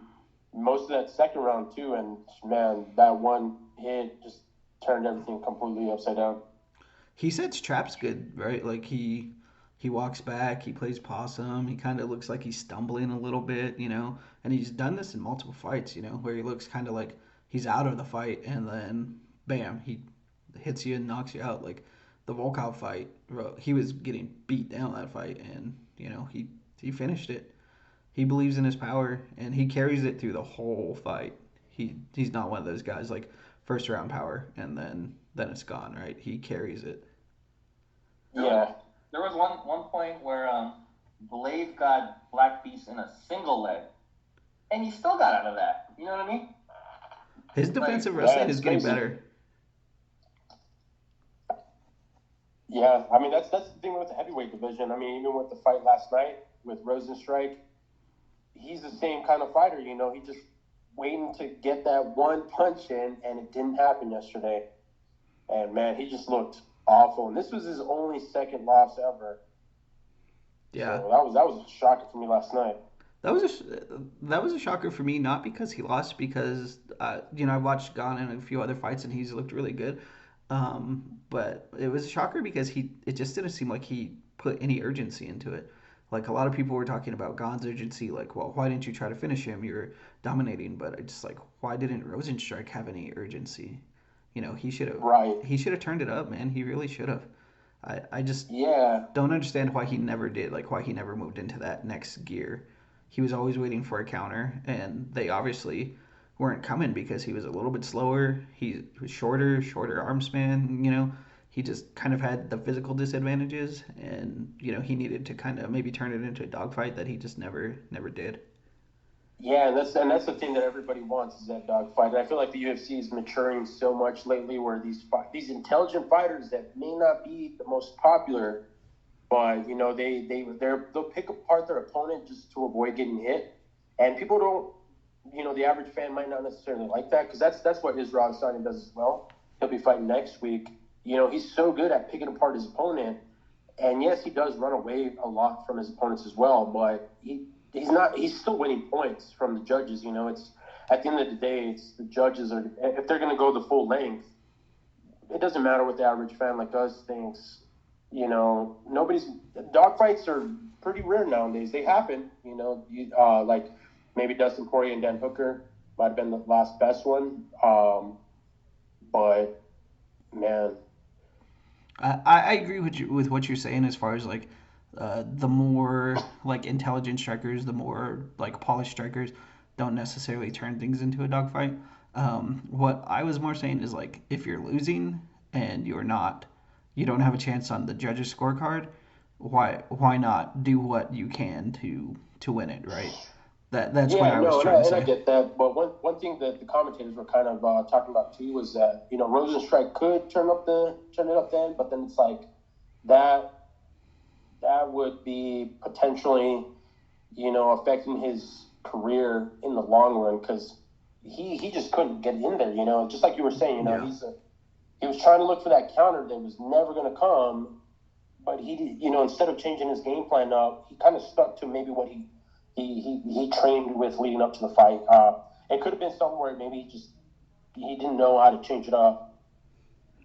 most of that second round too. And man, that one hit just turned everything completely upside down. He sets traps good, right? Like he walks back, he plays possum, he kind of looks like he's stumbling a little bit, and he's done this in multiple fights, where he looks kind of like he's out of the fight and then bam, he hits you and knocks you out. Like the Volkov fight, bro, he was getting beat down that fight, and he finished it. He believes in his power, and he carries it through the whole fight. He's not one of those guys like first round power, and then it's gone, right? He carries it. Yeah. There was one point where Blade got Black Beast in a single leg, and he still got out of that. You know what I mean? His defensive wrestling is getting better. Yeah, I mean that's the thing with the heavyweight division. I mean, even with the fight last night with Rosenstrike, he's the same kind of fighter. He just waiting to get that one punch in, and it didn't happen yesterday. And man, he just looked awful. And this was his only second loss ever. Yeah, so that was a shocker for me last night. That was a shocker for me, not because he lost, because I watched Gon in a few other fights and he's looked really good. But it was a shocker because it just didn't seem like he put any urgency into it. Like a lot of people were talking about Gon's urgency, like, well, why didn't you try to finish him? You're dominating, but I just like, why didn't Rosenstrike have any urgency? He should have. Right. He should have turned it up, man. He really should have. I just Yeah. don't understand why he never did, like why he never moved into that next gear. He was always waiting for a counter, and they obviously weren't coming because he was a little bit slower. He was shorter arm span. He just kind of had the physical disadvantages, and he needed to kind of maybe turn it into a dogfight that he just never did. Yeah, and that's the thing that everybody wants is that dogfight. And I feel like the UFC is maturing so much lately, where these intelligent fighters that may not be the most popular, but they'll pick apart their opponent just to avoid getting hit, and people don't. The average fan might not necessarily like that because that's what Israel Adesanya does as well. He'll be fighting next week. He's so good at picking apart his opponent, and yes, he does run away a lot from his opponents as well. But he's still winning points from the judges. You know, it's at the end of the day, it's the judges are if they're going to go the full length. It doesn't matter what the average fan like us thinks. You know, dogfights are pretty rare nowadays. They happen. You know, like maybe Dustin Poirier and Dan Hooker might have been the last best one. But man, I agree with what you're saying as far as like the more like intelligent strikers, the more like polished strikers don't necessarily turn things into a dogfight. What I was more saying is like if you're losing and you don't have a chance on the judges' scorecard, why not do what you can to win it, right? That's what I was trying to and I say. get that. But one thing that the commentators were kind of talking about too was that Rosenstrike could turn it up then, but then it's like that would be potentially affecting his career in the long run because he just couldn't get in there. Just like you were saying, Yeah. he was trying to look for that counter that was never going to come, but he instead of changing his game plan up, he kind of stuck to maybe what he trained with leading up to the fight. It could have been something where maybe he didn't know how to change it up.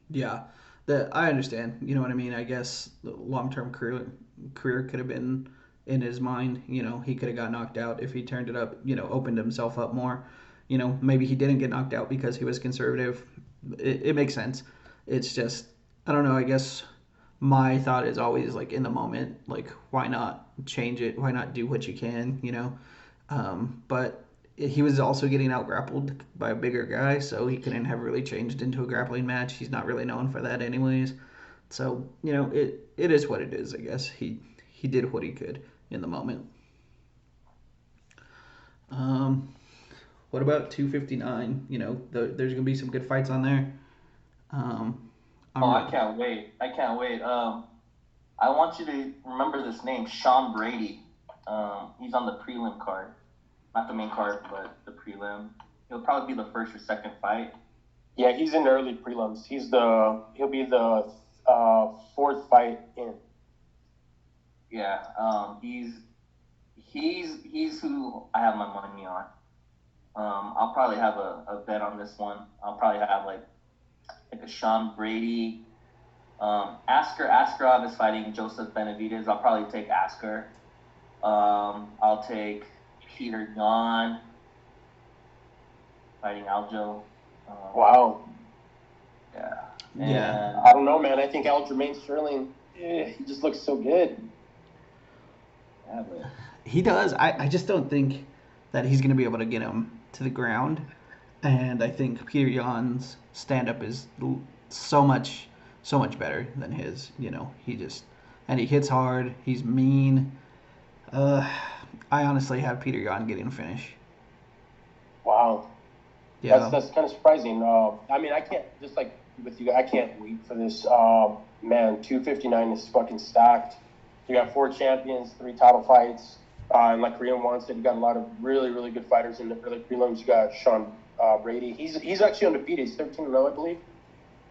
Yeah, I understand. You know what I mean? I guess the long-term career could have been in his mind. He could have got knocked out if he turned it up. Opened himself up more. Maybe he didn't get knocked out because he was conservative. It makes sense. It's just I don't know. I guess my thought is always like in the moment, like why not change it? Why not do what you can? But he was also getting out grappled by a bigger guy, so he couldn't have really changed into a grappling match. He's not really known for that, anyways. So it is what it is. I guess he did what he could in the moment. What about 259? There's gonna be some good fights on there. Um, Oh, I'm I can't wait. I can't wait. I want you to remember this name, Sean Brady. He's on the prelim card. Not the main card, but the prelim. He'll probably be the first or second fight. Yeah, he's in early prelims. He'll be the fourth fight in. Yeah. He's who I have my money on. I'll probably have a bet on this one. I'll probably have like a Sean Brady. Asker Askarov is fighting Joseph Benavidez. I'll probably take Asker. I'll take Peter Yan fighting Aljo. Wow. Yeah. Yeah. I don't know, man. I think Aljamain Sterling, he just looks so good. Yeah, but He does. I just don't think that he's gonna be able to get him to the ground, and I think Peter Yan's stand up is so much better than his. He hits hard. He's mean. I honestly have Peter Yan getting a finish. Wow. Yeah. That's kind of surprising. I mean, I can't, just like with you, I can't wait for this. Man, 259 is fucking stacked. You got 4 champions, 3 title fights. And like Korean Juan said, you got a lot of really, really good fighters in the early prelims. You got Sean Brady. He's actually undefeated. He's 13-0, I believe.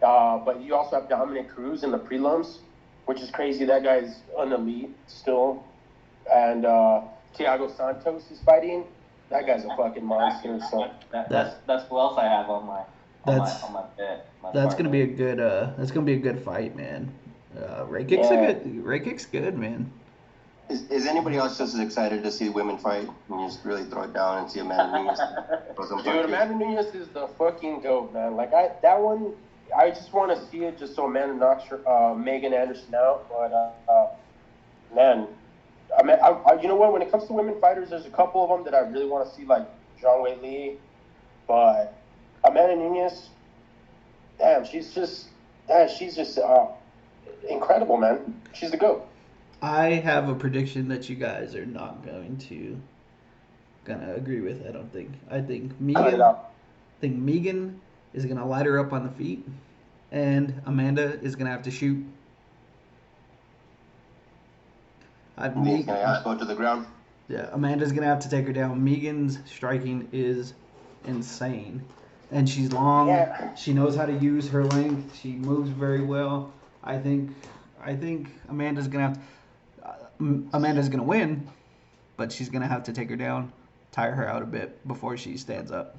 But you also have Dominic Cruz in the prelims, which is crazy. That guy's an elite still. And Thiago Santos is fighting. That guy's a fucking monster. So that's who else I have on my That's on my bet. that's gonna be a good fight, man. Ray Kick's good, man. Is anybody else just as excited to see women fight and just really throw it down and see Amanda Nunes? Dude, Amanda Nunes is the fucking goat, man. Like that one, I just want to see it just so Amanda knocks Megan Anderson out. But man, I mean, you know what? When it comes to women fighters, there's a couple of them that I really want to see, like Zhang Wei Li. But Amanda Nunes, damn, she's just incredible, man. She's the goat. I have a prediction that you guys are not gonna agree with. I don't think. I think Cut it out. Megan is gonna light her up on the feet, and Amanda is gonna have to shoot. He's gonna go to the ground. Yeah, Amanda's gonna have to take her down. Megan's striking is insane, and she's long. Yeah. She knows how to use her length. She moves very well. I think Amanda's gonna win, but she's gonna have to take her down, tire her out a bit before she stands up.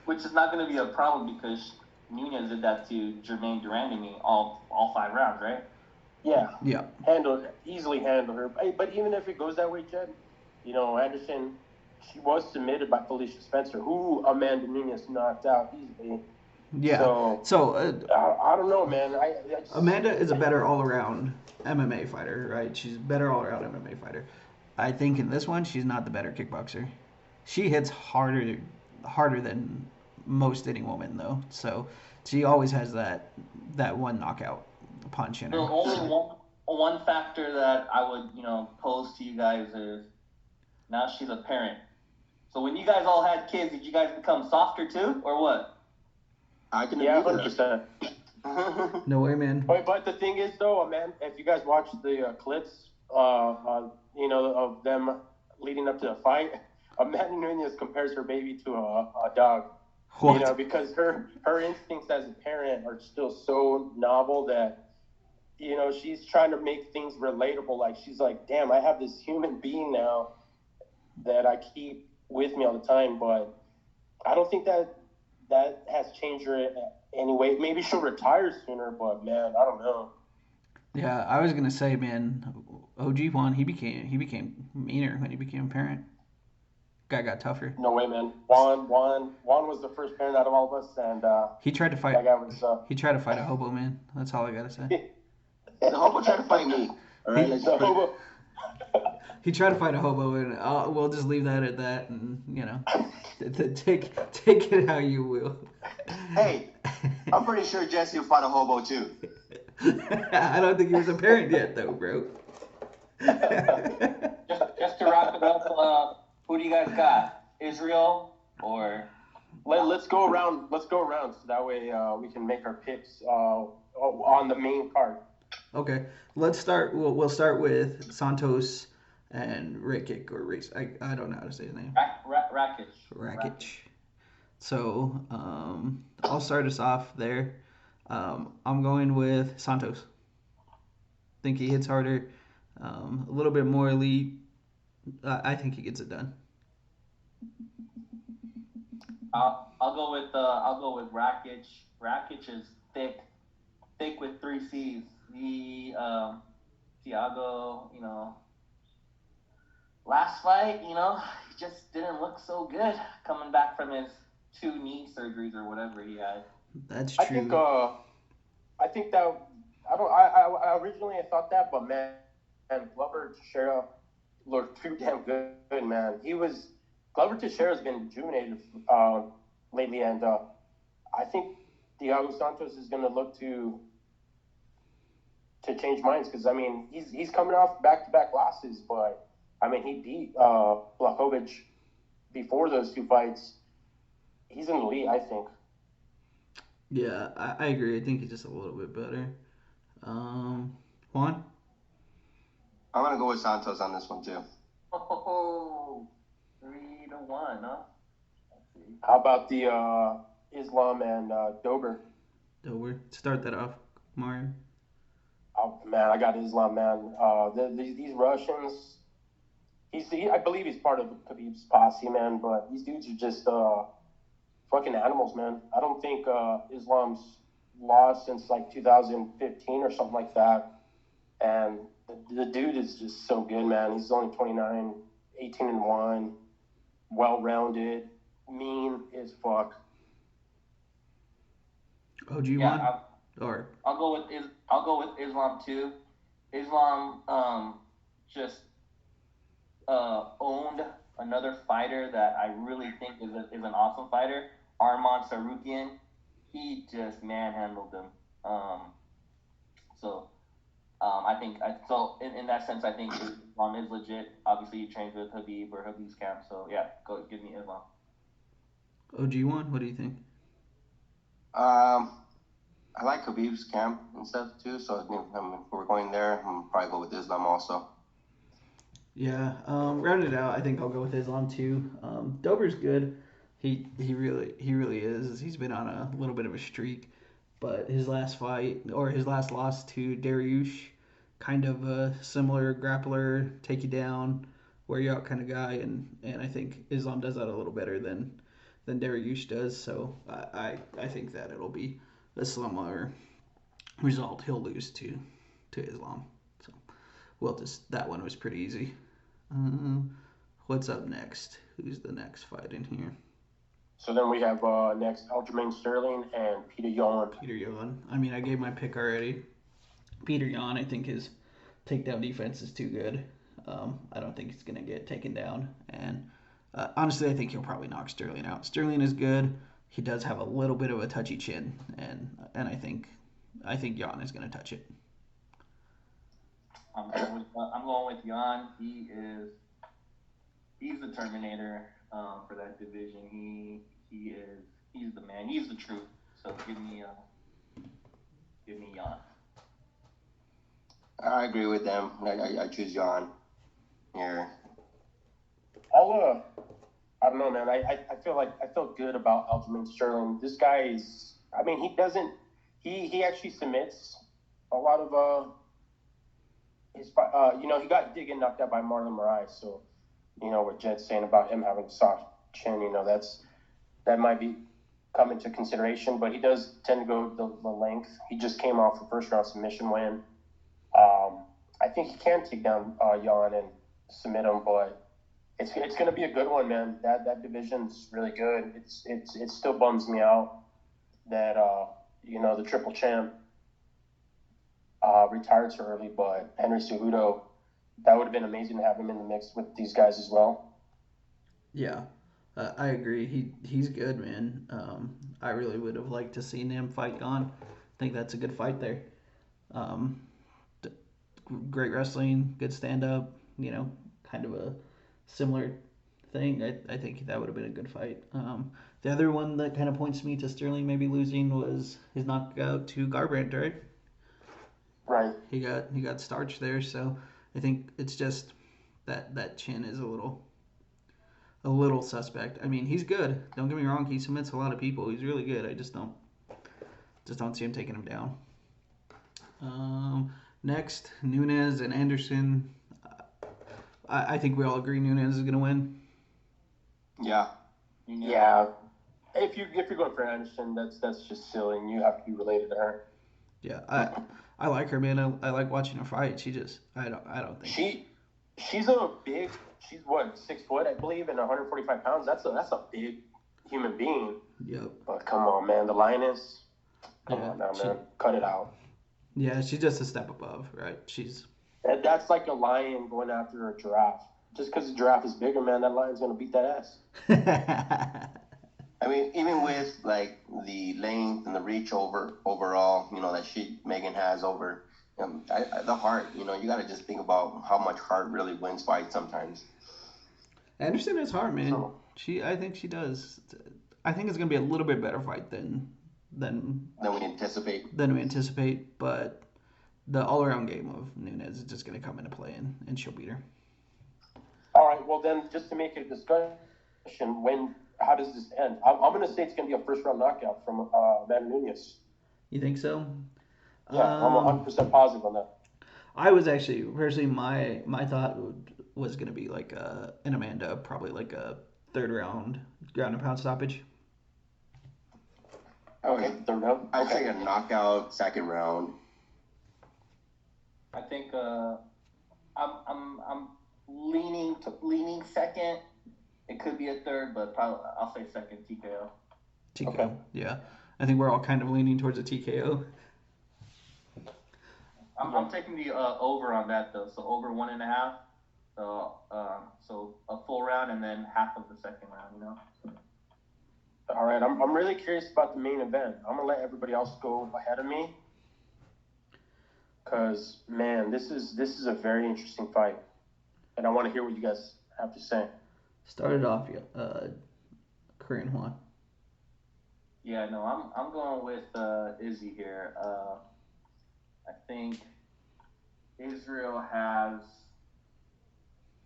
Which is not going to be a problem because Nunez did that to Jermaine Durand and me all 5 rounds, right? Yeah, Yeah. easily handle her. But even if it goes that way, Jed, Anderson, she was submitted by Felicia Spencer, who Amanda Nunez knocked out easily. Yeah. So I don't know, man. Amanda is a better all-around MMA fighter, right? She's a better all-around MMA fighter. I think in this one, she's not the better kickboxer. She hits harder than most any woman, though. So she always has that one knockout punch in her. The only one factor that I would pose to you guys is now she's a parent. So when you guys all had kids, did you guys become softer too, or what? I can Yeah, agree with 100%. No way, man. But the thing is, though, man, if you guys watch the clips, of them leading up to the fight, Amanda Nunez compares her baby to a dog. What? Because her instincts as a parent are still so novel that, she's trying to make things relatable. Like, she's like, damn, I have this human being now that I keep with me all the time. But I don't think that has changed her anyway. Maybe she'll retire sooner, but, man, I don't know. Yeah, I was gonna say, man, OG Juan, he became meaner when he became a parent. Guy got tougher. No way, man. Juan was the first parent out of all of us, and He tried to fight. that guy was. He tried to fight a hobo, man. That's all I gotta say. The hobo tried to fight me. All right, let's He tried to fight a hobo, and we'll just leave that at that, and take it how you will. Hey, I'm pretty sure Jesse fought a hobo too. I don't think he was a parent yet, though, bro. Just to wrap it up, who do you guys got? Israel or? Let's go around. So that way we can make our picks on the main card. Okay, let's start. We'll start with Santos and Rakic or Race. I don't know how to say his name. Rakic. So I'll start us off there. I'm going with Santos. Think he hits harder, a little bit more elite. I think he gets it done. I'll go with Rakic. Rakic is thick with 3 C's. Thiago, last fight, he just didn't look so good coming back from his 2 knee surgeries or whatever he had. That's true. I think that I originally thought that, but man, Glover Teixeira looked too damn good, man. Glover Teixeira's been rejuvenated lately, and I think Thiago Santos is going to look to change minds because he's coming off back-to-back losses, but he beat Blachowicz before those 2 fights. He's in the lead, I think. Yeah, I agree. I think he's just a little bit better. Juan? I'm gonna go with Santos on this one too. Oh, 3-1, huh? How about the Islam and Dober? Dober. Start that off, Mario. Oh man, I got Islam, man. These Russians. I believe he's part of Khabib's posse, man. But these dudes are just fucking animals, man. I don't think Islam's lost since like 2015 or something like that. And the dude is just so good, man. He's only 29, 18-1, well-rounded, mean as fuck. OG Juan? Or I'll go with Islam too. Islam just owned another fighter that I really think is an awesome fighter, Arman Sarukian. He just manhandled him. I think in that sense, I think Islam is legit. Obviously, he trains with Khabib or Khabib's camp. So yeah, go give me Islam. OG One, what do you think? I like Khabib's camp and stuff too. So if we're going there, I'm probably go with Islam also. Yeah, round it out. I think I'll go with Islam too. Dober's good. He really is. He's been on a little bit of a streak, but his last fight or his last loss to Dariush, kind of a similar grappler, take you down, wear you out kind of guy, and I think Islam does that a little better than Dariush does. So I think that it'll be a similar result. He'll lose to Islam. So well, just that one was pretty easy. What's up next? Who's the next fight in here? So then we have next Aljamain Sterling and Peter Yan. Peter Yan. I mean, I gave my pick already. Peter Yan, I think his takedown defense is too good. I don't think he's gonna get taken down, and honestly, I think he'll probably knock Sterling out. Sterling is good. He does have a little bit of a touchy chin, and I think Yan is gonna touch it. I'm going with Jan. He's the Terminator for that division. He's the man. He's the truth. So give me Jan. I agree with them. I choose John here. I don't know, man. I feel good about Aljamain Sterling. This guy is. I mean, he actually submits a lot of his. He got getting knocked out by Marlon Moraes. So, what Jed's saying about him having a soft chin, that might be come into consideration. But he does tend to go the length. He just came off a first round submission win. I think he can take down Yan and submit him, but it's going to be a good one, man. That division's really good. It still bums me out that the triple champ retired so early, but Henry Cejudo, that would have been amazing to have him in the mix with these guys as well. Yeah, I agree. He's good, man. I really would have liked to seen him fight Yan. I think that's a good fight there. Great wrestling, good stand up, kind of a similar thing. I think that would have been a good fight. The other one that kind of points me to Sterling maybe losing was his knockout to Garbrandt, right? Right. He got starched there, so I think it's just that chin is a little suspect. I mean, he's good. Don't get me wrong, he submits a lot of people. He's really good. I just don't see him taking him down. Next, Nunes and Anderson. I think we all agree Nunes is going to win. Yeah. Yeah. If you're going for Anderson, that's just silly, and you have to be related to her. Yeah, I like her, man. I like watching her fight. She just I don't think she's what, 6 foot, I believe, and 145 pounds. That's a big human being. Yep. But come on, man, the lioness. Come on now, man, cut it out. Yeah, she's just a step above, right? That's like a lion going after a giraffe. Just because the giraffe is bigger, man, that lion's gonna beat that ass. I mean, even with like the length and the reach overall, that Megan has over the heart. You got to just think about how much heart really wins fights sometimes. Anderson has heart, man. I think she does. I think it's gonna be a little bit better fight than we anticipate, but the all-around game of Nunes is just going to come into play, and she'll beat her. All right, well then, just to make it a discussion, how does this end? I'm going to say it's going to be a first-round knockout from Amanda Nunes. You think so? Yeah, I'm 100% positive on that. I was actually, personally, my thought was going to be like an Amanda, probably like a third-round ground and pound stoppage. Okay, third round. I'd say a knockout second round. I think I'm leaning second. It could be a third, but probably I'll say second TKO. TKO, okay. Yeah. I think we're all kind of leaning towards a TKO. I'm taking the over on that though. So over 1.5. So a full round and then half of the second round. All right, I'm really curious about the main event. I'm gonna let everybody else go ahead of me, cause man, this is a very interesting fight, and I want to hear what you guys have to say. Started off, Korean Juan. Yeah, no, I'm going with Izzy here. I think Israel has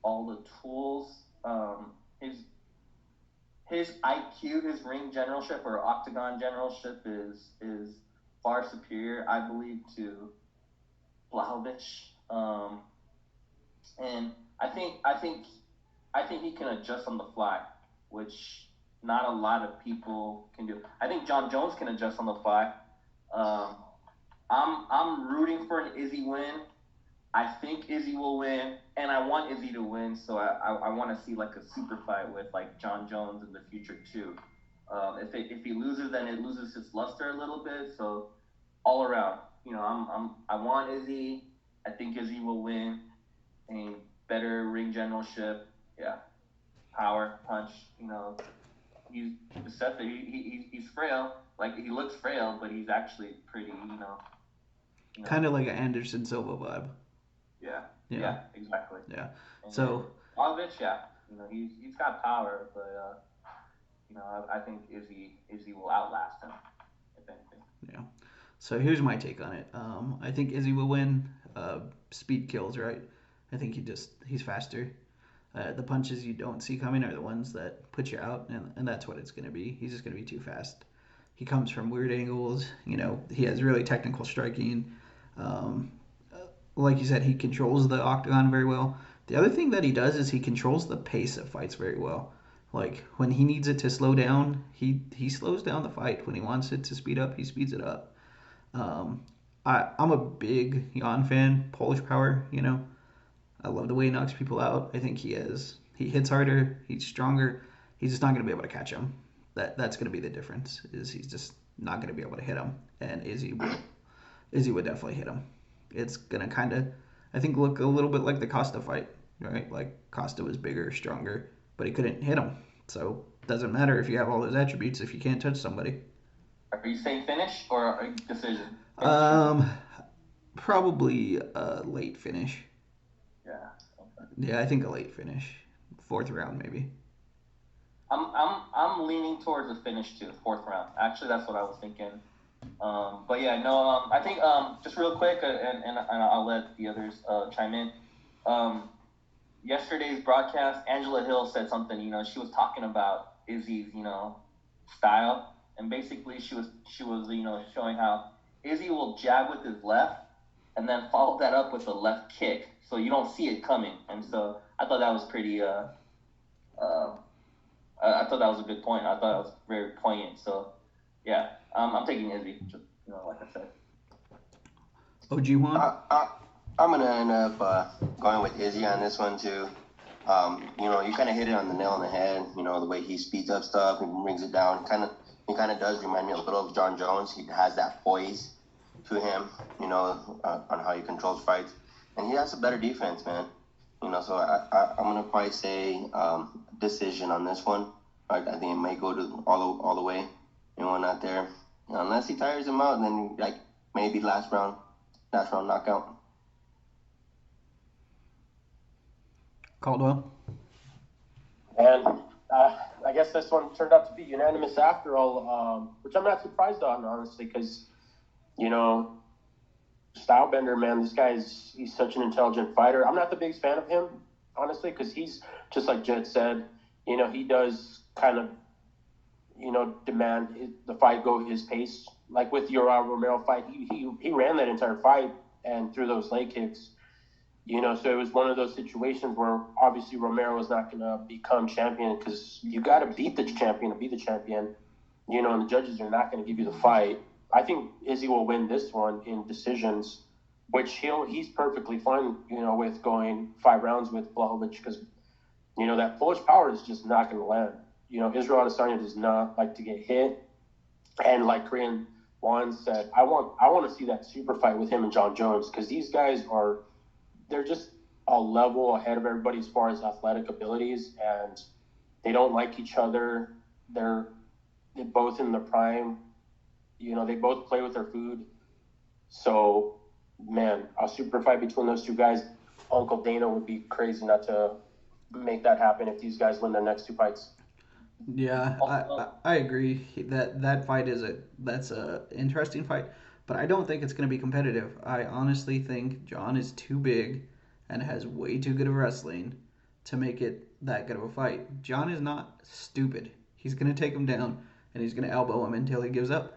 all the tools. His IQ, his ring generalship or octagon generalship is far superior, I believe, to Blahovic. And I think I think he can adjust on the fly, which not a lot of people can do. I think John Jones can adjust on the fly. Um, I'm rooting for an Izzy win. I think Izzy will win, and I want Izzy to win. So I want to see like a super fight with like John Jones in the future too. If he loses, then it loses its luster a little bit. So all around, I want Izzy. I think Izzy will win. And better ring generalship. Yeah, power punch. He's deceptive. He's frail. Like he looks frail, but he's actually pretty. Kind of like an Anderson Silva vibe. Yeah. Yeah. Yeah. Exactly. Yeah. And So Vlahovic, yeah. He's got power, but I think Izzy will outlast him if anything. yeah. So here's my take on it. I think Izzy will win. Speed kills, right? I think he's faster. The punches you don't see coming are the ones that put you out, and that's what it's going to be. He's just going to be too fast. He comes from weird angles. He has really technical striking. Um, like you said, he controls the octagon very well. The other thing that he does is he controls the pace of fights very well. Like when he needs it to slow down, he slows down the fight. When he wants it to speed up, he speeds it up. Um, I'm a big Jan fan. Polish power. I love the way he knocks people out. I think he hits harder. He's stronger. He's just not going to be able to catch him. That's going to be the difference. Is he's just not going to be able to hit him. And Izzy would definitely hit him. It's going to kind of, I think, look a little bit like the Costa fight, right? Like Costa was bigger, stronger, but he couldn't hit him. So it doesn't matter if you have all those attributes if you can't touch somebody. Are you saying finish or decision? Finish. Probably a late finish. Yeah. Okay. Yeah, I think a late finish, fourth round maybe. I'm leaning towards a finish too, fourth round. Actually, that's what I was thinking. But yeah, no. I think just real quick, and I'll let the others chime in. Um, Yesterday's broadcast, Angela Hill said something. She was talking about Izzy's style, and basically she was showing how Izzy will jab with his left, and then follow that up with a left kick, so you don't see it coming. And so I thought that was pretty. Uh, I thought that was a good point. I thought it was very poignant. So yeah, I'm taking Izzy. Just like I said. OG Juan? I'm gonna end up going with Izzy on this one too. You kind of hit it on the nail on the head. The way he speeds up stuff and brings it down. He kind of does remind me a little of John Jones. He has that poise to him. On how he controls fights, and he has a better defense, man. So I'm gonna probably say decision on this one. I think it might go to all the way. Not there. Unless he tires him out, then like maybe last round knockout. Caldwell? And I guess this one turned out to be unanimous after all, which I'm not surprised on, honestly, because, Stylebender, man, he's such an intelligent fighter. I'm not the biggest fan of him, honestly, because he's, just like Jed said, he does kind of, demand the fight go his pace. Like with your Romero fight, he ran that entire fight and threw those leg kicks. So it was one of those situations where obviously Romero is not going to become champion because you got to beat the champion to be the champion, and the judges are not going to give you the fight. I think Izzy will win this one in decisions, which he's perfectly fine, with going 5 rounds with Vlahovic because, that Polish power is just not going to land. Israel Adesanya does not like to get hit. And like Korean Juan said, I want to see that super fight with him and John Jones because these guys they're just a level ahead of everybody as far as athletic abilities, and they don't like each other. They're both in the prime. They both play with their food. So, man, a super fight between those two guys, Uncle Dana would be crazy not to make that happen if these guys win their next 2 fights. Yeah, I agree that fight that's a interesting fight, but I don't think it's going to be competitive. I honestly think John is too big and has way too good of wrestling to make it that good of a fight. John is not stupid. He's going to take him down and he's going to elbow him until he gives up.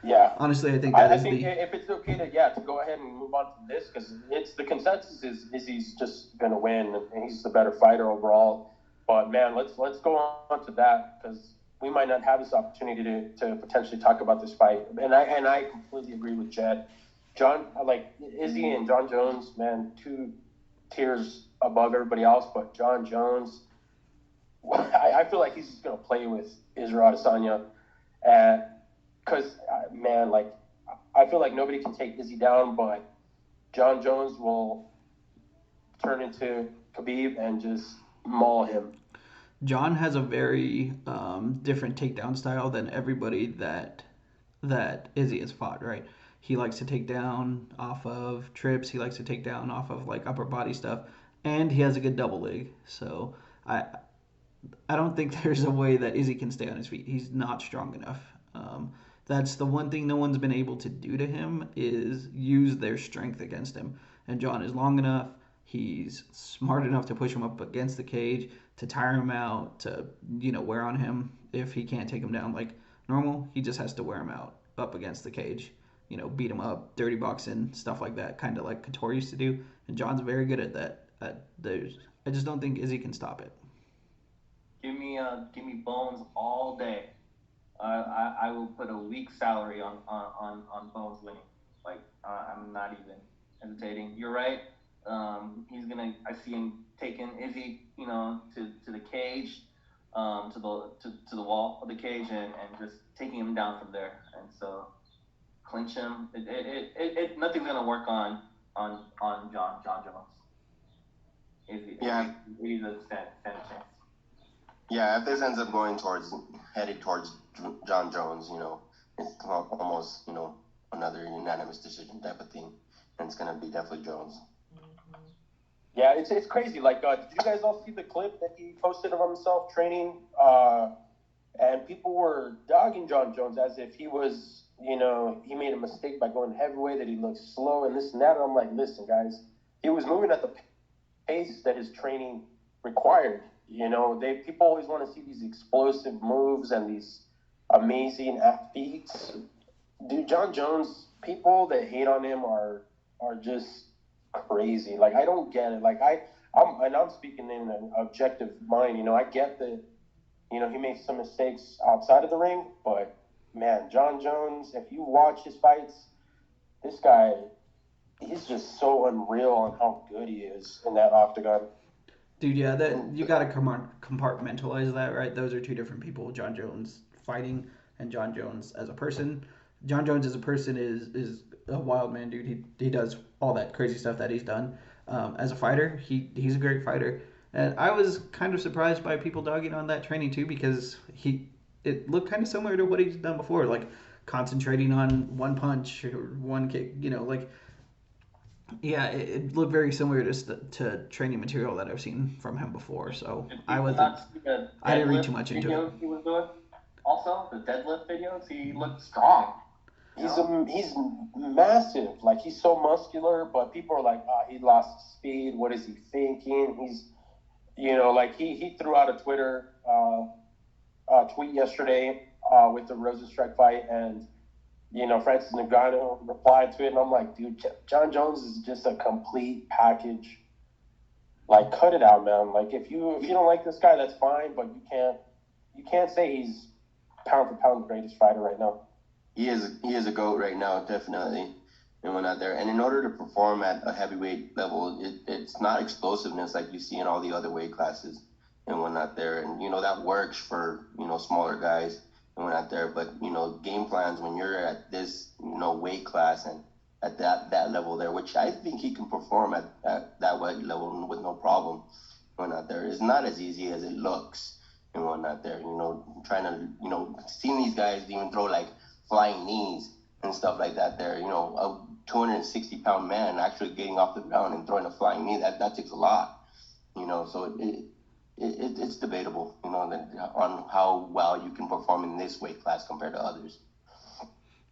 Yeah. Honestly, I think that I is think the if it's okay to go ahead and move on to this, because it's the consensus is he's just gonna win and he's the better fighter overall. But man, let's go on to that because we might not have this opportunity to potentially talk about this fight. And I completely agree with Jed. John, like Izzy and John Jones, man, two tiers above everybody else. But John Jones, I feel like he's just gonna play with Israel Adesanya, and because man, like I feel like nobody can take Izzy down, but John Jones will turn into Khabib and just maul him. John has a very different takedown style than everybody that Izzy has fought, right? He likes to take down off of trips. He likes to take down off of like upper body stuff, and he has a good double leg. So I I don't think there's a way that Izzy can stay on his feet. He's not strong enough. That's the one thing no one's been able to do to him is use their strength against him. And John is long enough. He's smart enough to push him up against the cage, to tire him out, to wear on him if he can't take him down like normal. He just has to wear him out up against the cage. Beat him up, dirty boxing, stuff like that, kind of like Couture used to do. And John's very good at that. I just don't think Izzy can stop it. Give me Bones all day. I will put a week's salary on Bones winning. Like I'm not even hesitating. You're right. He's gonna. I see him taking Izzy, to the cage, to the wall of the cage, and just taking him down from there. And so clinch him. Nothing's gonna work on John Jones. Yeah, He's a stand a chance. yeah. If this ends up going headed towards John Jones, it's almost another unanimous decision type of thing, and it's gonna be definitely Jones. Yeah, it's crazy. Like, did you guys all see the clip that he posted of himself training? And people were dogging John Jones as if he was, he made a mistake by going heavyweight, that he looked slow and this and that. And I'm like, listen, guys, he was moving at the pace that his training required. People always want to see these explosive moves and these amazing athletes. Dude, John Jones, people that hate on him are just crazy. Like I don't get it. Like I'm speaking in an objective mind. I get that. He made some mistakes outside of the ring, but man, John Jones, if you watch his fights, this guy, he's just so unreal on how good he is in that octagon. Dude, yeah, that you gotta compartmentalize that, right? Those are two different people. John Jones fighting and John Jones as a person. John Jones as a person is a wild man, dude. He does all that crazy stuff that he's done. As a fighter, he's a great fighter, and I was kind of surprised by people dogging on that training too because it looked kind of similar to what he's done before, like concentrating on one punch or one kick. Like yeah, it looked very similar to training material that I've seen from him before. So Did I people wasn't. not see the I didn't read too deadlift much into it. videos he was doing? Also, the deadlift videos, he looked strong. He's massive. Like he's so muscular, but people are like, he lost speed. What is he thinking? He's, like he threw out a Twitter tweet yesterday with the Rosenstrike fight, and Francis Ngannou replied to it, and I'm like, dude, John Jones is just a complete package. Like, cut it out, man. Like, if you don't like this guy, that's fine, but you can't say he's pound for pound the greatest fighter right now. He is a GOAT right now, definitely, and whatnot there. And in order to perform at a heavyweight level, it's not explosiveness like you see in all the other weight classes and whatnot there. And that works for smaller guys and whatnot there. But game plans when you're at this weight class and at that level there, which I think he can perform at that weight level with no problem and whatnot there, is not as easy as it looks and whatnot there. Trying to seeing these guys even throw like flying knees and stuff like that there, a 260-pound man actually getting off the ground and throwing a flying knee, that takes a lot, so it's debatable, on how well you can perform in this weight class compared to others.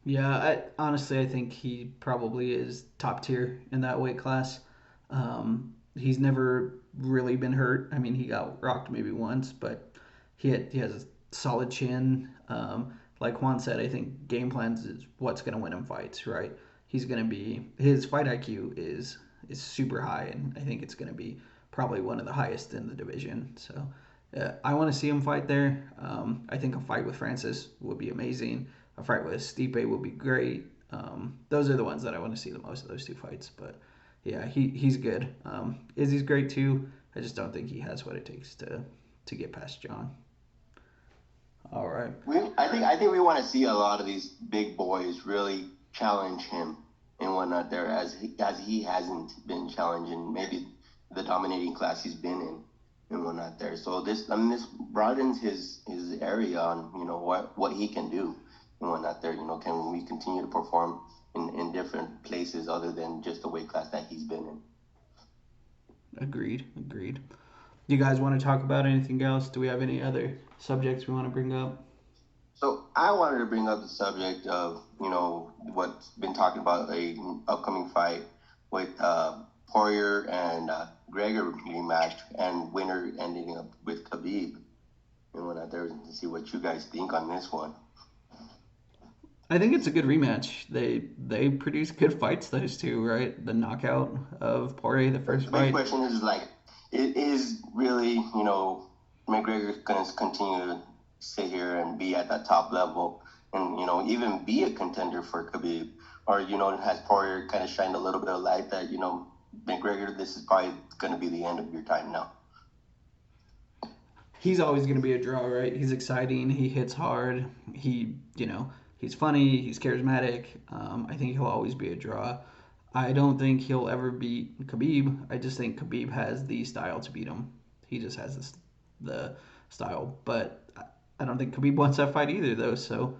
Yeah, I think he probably is top tier in that weight class. He's never really been hurt. I mean, he got rocked maybe once, but he has a solid chin. like Juan said, I think game plans is what's going to win him fights, right? His fight IQ is super high, and I think it's going to be probably one of the highest in the division. So I want to see him fight there. I think a fight with Francis would be amazing. A fight with Stipe would be great. Those are the ones that I want to see the most of those two fights. But yeah, he's good. Izzy's great too. I just don't think he has what it takes to get past John. All right. I think we want to see a lot of these big boys really challenge him and whatnot there, as he hasn't been challenging maybe the dominating class he's been in and whatnot there. So this broadens his area on what he can do and whatnot there. Can we continue to perform in different places other than just the weight class that he's been in? Agreed. You guys want to talk about anything else? Do we have any other subjects we want to bring up? So I wanted to bring up the subject of what's been talking about a upcoming fight with Poirier and Gregor rematch, and winner ending up with Khabib. And whatnot there to see what you guys think on this one. I think it's a good rematch. They produce good fights, those two, right? The knockout of Poirier, the first The fight. big question is it is really McGregor going to continue to sit here and be at that top level and even be a contender for Khabib, or has Poirier kind of shined a little bit of light that McGregor, this is probably going to be the end of your time now? He's always going to be a draw, right? He's exciting. He hits hard. He's funny. He's charismatic. I think he'll always be a draw. I don't think he'll ever beat Khabib. I just think Khabib has the style to beat him. He just has the style. But I don't think Khabib wants that fight either, though. So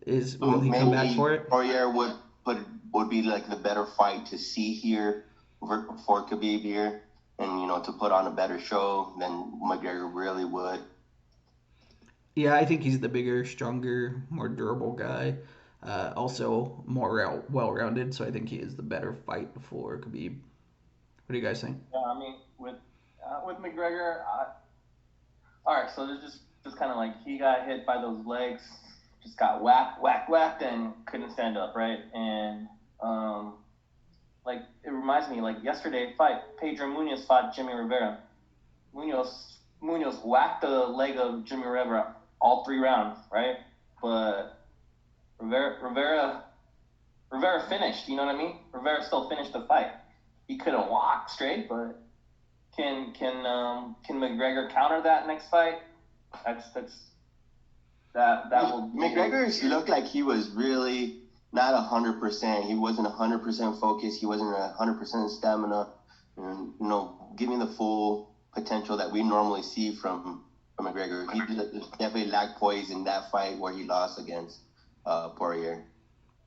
will he come back for it? Poirier would be like the better fight to see here for Khabib here, and to put on a better show than McGregor really would. Yeah, I think he's the bigger, stronger, more durable guy. Also more well-rounded, so I think he is the better fight for Khabib. What do you guys think? Yeah, I mean, with McGregor, all right. So there's just kind of like he got hit by those legs, just got whacked, and couldn't stand up, right? And like it reminds me, like yesterday fight, Pedro Munoz fought Jimmy Rivera. Munoz whacked the leg of Jimmy Rivera all 3 rounds, right? But Rivera finished. You know what I mean? Rivera still finished the fight. He couldn't walk straight, but can McGregor counter that next fight? That will. McGregor looked like he was really not 100%. He wasn't 100% focused. He wasn't 100% stamina. And giving the full potential that we normally see from McGregor. He definitely lacked poise in that fight where he lost against Poirier.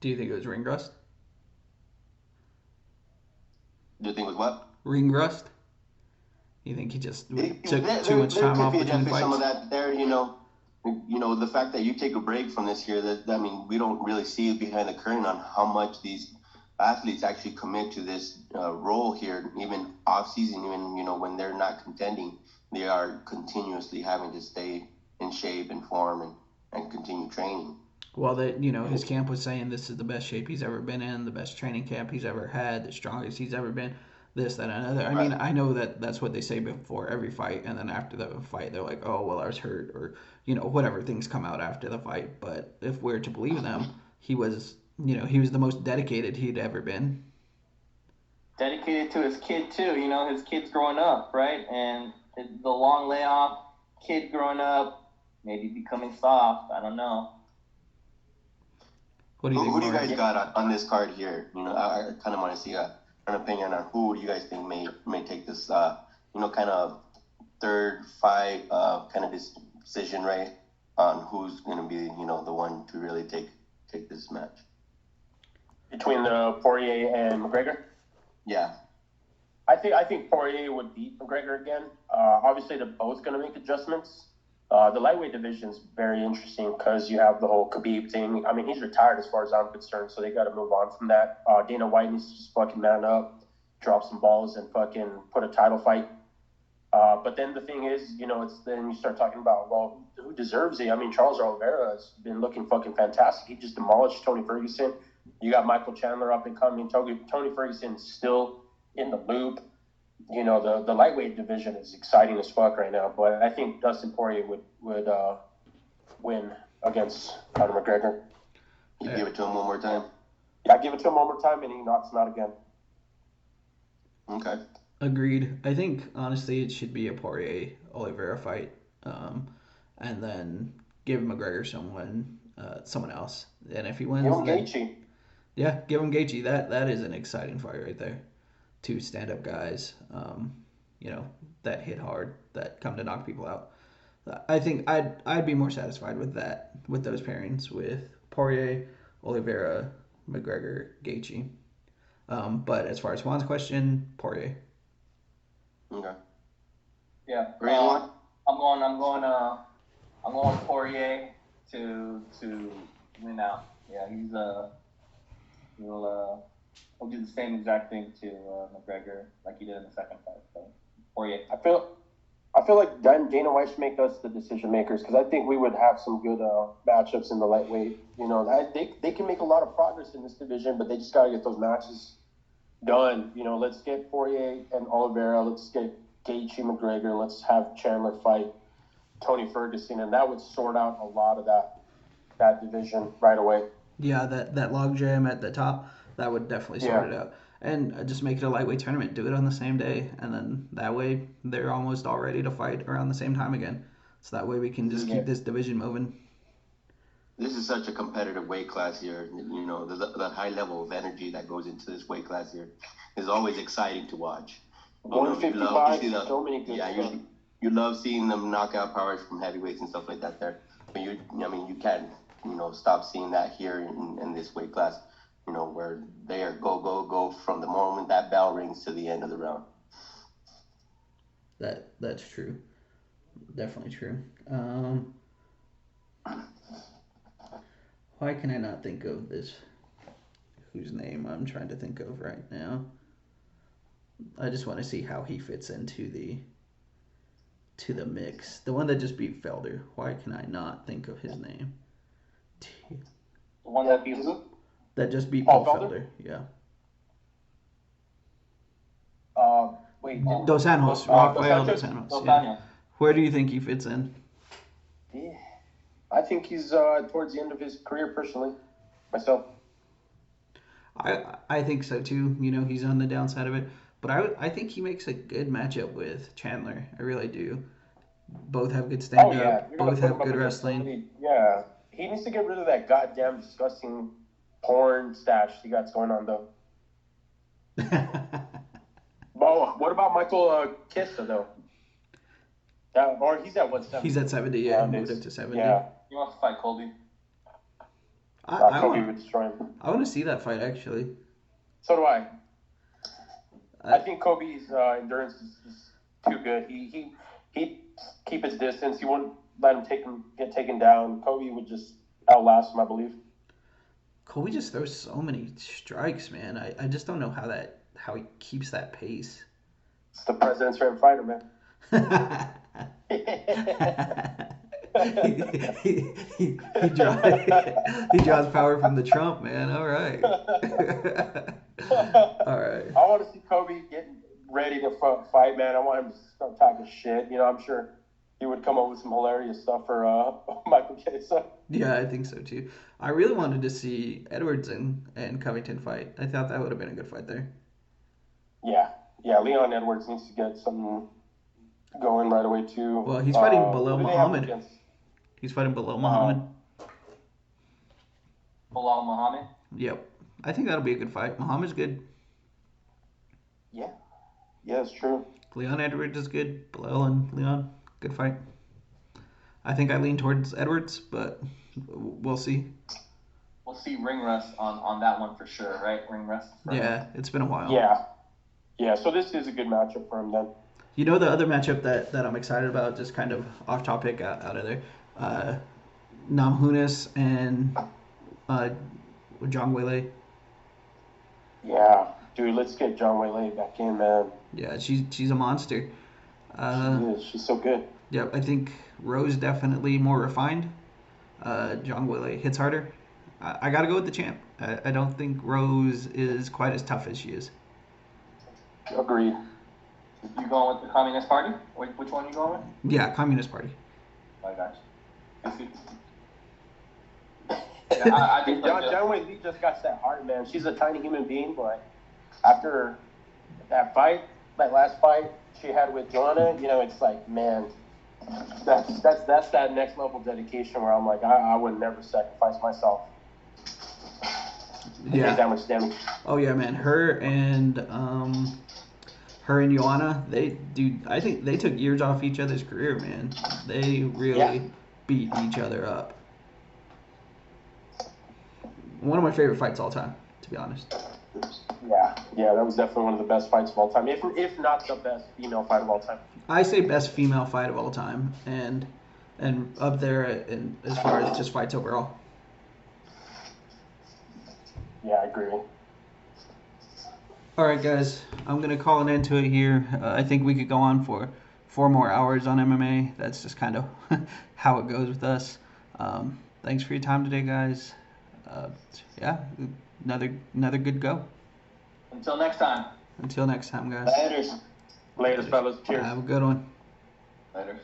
Do you think it was ring rust? Do you think it was what? Ring rust? You think he just took too much time off between fights? Some of that there, the fact that you take a break from this here, we don't really see behind the curtain on how much these athletes actually commit to this role here, even off season, even when they're not contending, they are continuously having to stay in shape and form and continue training. Well, his camp was saying this is the best shape he's ever been in, the best training camp he's ever had, the strongest he's ever been, this, that, and another. I mean, I know that's what they say before every fight, and then after the fight, they're like, oh, well, I was hurt, or, whatever things come out after the fight. But if we're to believe them, he was the most dedicated he'd ever been. Dedicated to his kid, too. His kid's growing up, right? And the long layoff, kid growing up, maybe becoming soft. I don't know. What do you think? Who do you guys got on this card here? I kind of want to see an opinion on who do you guys think may take this, kind of third fight, kind of decision, right? On who's going to be, the one to really take this match. Between Poirier and McGregor? Yeah. I think Poirier would beat McGregor again. Obviously, they're both going to make adjustments. The lightweight division is very interesting because you have the whole Khabib thing. I mean, he's retired as far as I'm concerned, so they got to move on from that. Dana White needs to just fucking man up, drop some balls, and fucking put a title fight But then the thing is, it's then you start talking about, well, who deserves it? I mean, Charles Oliveira has been looking fucking fantastic. He just demolished Tony Ferguson. You got Michael Chandler up and coming. Tony Ferguson's still in the loop. The lightweight division is exciting as fuck right now. But I think Dustin Poirier would win against Conor McGregor. You give it to him one more time? Yeah, give it to him one more time, and he knocks him out again. Okay. Agreed. I think honestly it should be a Poirier Oliveira fight, and then give McGregor someone else. And if he wins, Give him then, Gaethje. yeah, give him Gaethje. That is an exciting fight right there. Two stand-up guys, that hit hard, that come to knock people out. I think I'd be more satisfied with that, with those pairings, with Poirier, Oliveira, McGregor, Gaethje. But as far as Juan's question, Poirier. Okay. Yeah. Juan? I'm going Poirier to win out. Yeah, he'll do the same exact thing to McGregor like he did in the second fight. So Poirier. I feel like Dana White should make us the decision makers, because I think we would have some good matchups in the lightweight. They can make a lot of progress in this division, but they just got to get those matches done. Let's get Poirier and Oliveira. Let's get Gaethje McGregor. Let's have Chandler fight Tony Ferguson, and that would sort out a lot of that division right away. Yeah, that log jam at the top, that would definitely sort it out. And just make it a lightweight tournament. Do it on the same day, and then that way they're almost all ready to fight around the same time again. So that way we can just keep this division moving. This is such a competitive weight class here. The high level of energy that goes into this weight class here is always exciting to watch. 155, so many good stuff. You love seeing them knock out powers from heavyweights and stuff like that there. But you can't, stop seeing that here in this weight class, where they are go from the moment that bell rings to the end of the round. That's true. Definitely true. Why can I not think of this? Whose name I'm trying to think of right now? I just want to see how he fits into the mix. The one that just beat Felder. Why can I not think of his name? The one that beat who? That just beat Paul Paul Felder? Felder. Yeah. Wait. Dos Anjos. Rafael Dos Anjos. Dos Yeah. Anjos. Where do you think he fits in? Yeah. I think he's towards the end of his career, personally, myself. I think so too. He's on the downside of it, but I think he makes a good matchup with Chandler. I really do. Both have good stand up. Both have good wrestling. Yeah, he needs to get rid of that goddamn disgusting porn stash he got going on though. Oh, what about Michael Kissa though? Or he's at 170. He's at 70. Yeah, moved up to 70. Yeah. He wants to fight Colby. Kobe would destroy him. I want to see that fight actually. So do I. I think Kobe's endurance is too good. He'd keep his distance. He wouldn't let him get taken down. Kobe would just outlast him, I believe. Kobe just throws so many strikes, man. I just don't know how he keeps that pace. It's the president's favorite fighter, man. he draws power from the Trump, man. All right. All right. I want to see Kobe getting ready to fight, man. I want him to start talking shit. I'm sure he would come up with some hilarious stuff for Michael Chiesa. Yeah, I think so too. I really wanted to see Edwards and Covington fight. I thought that would have been a good fight there. Yeah. Leon Edwards needs to get something going right away too. Well, he's fighting below Muhammad. He's fighting below Muhammad. Bilal Muhammad? Yep. I think that'll be a good fight. Muhammad's good. Yeah, it's true. Leon Edwards is good. Bilal and Leon, good fight. I think I lean towards Edwards, but we'll see. We'll see ring rust on that one for sure, right? Ring rust. Yeah, it's been a while. Yeah. So this is a good matchup for him then. The other matchup that I'm excited about, just kind of off topic out of there, Namhunis and Zhang Weili. Yeah, dude, let's get Zhang Weili back in, man. Yeah, she's a monster. She's so good. Yep, I think Rose definitely more refined. John Willie hits harder. I gotta go with the champ. I don't think Rose is quite as tough as she is. Agreed. You going with the Communist Party? Which one you going with? Yeah, Communist Party. I got you. Yeah, I think John Wayne Lee just got that heart, man. She's a tiny human being, but after that fight, that last fight she had with Joanna, you know, it's like, man, that's that next level dedication where I'm like, I would never sacrifice myself. Yeah. That much damage. Oh yeah, man. Her and Joanna, I think they took years off each other's career, man. They really beat each other up. One of my favorite fights all time, to be honest. Yeah, that was definitely one of the best fights of all time, if not the best female fight of all time. I say best female fight of all time, and up there as far as just fights overall. Yeah, I agree. All right, guys, I'm gonna call an end to it here. I think we could go on for 4 more hours on MMA. That's just kind of how it goes with us. Thanks for your time today, guys. Yeah, another good go. Until next time. Until next time, guys. Later. Later, fellas. Cheers. Have a good one. Later.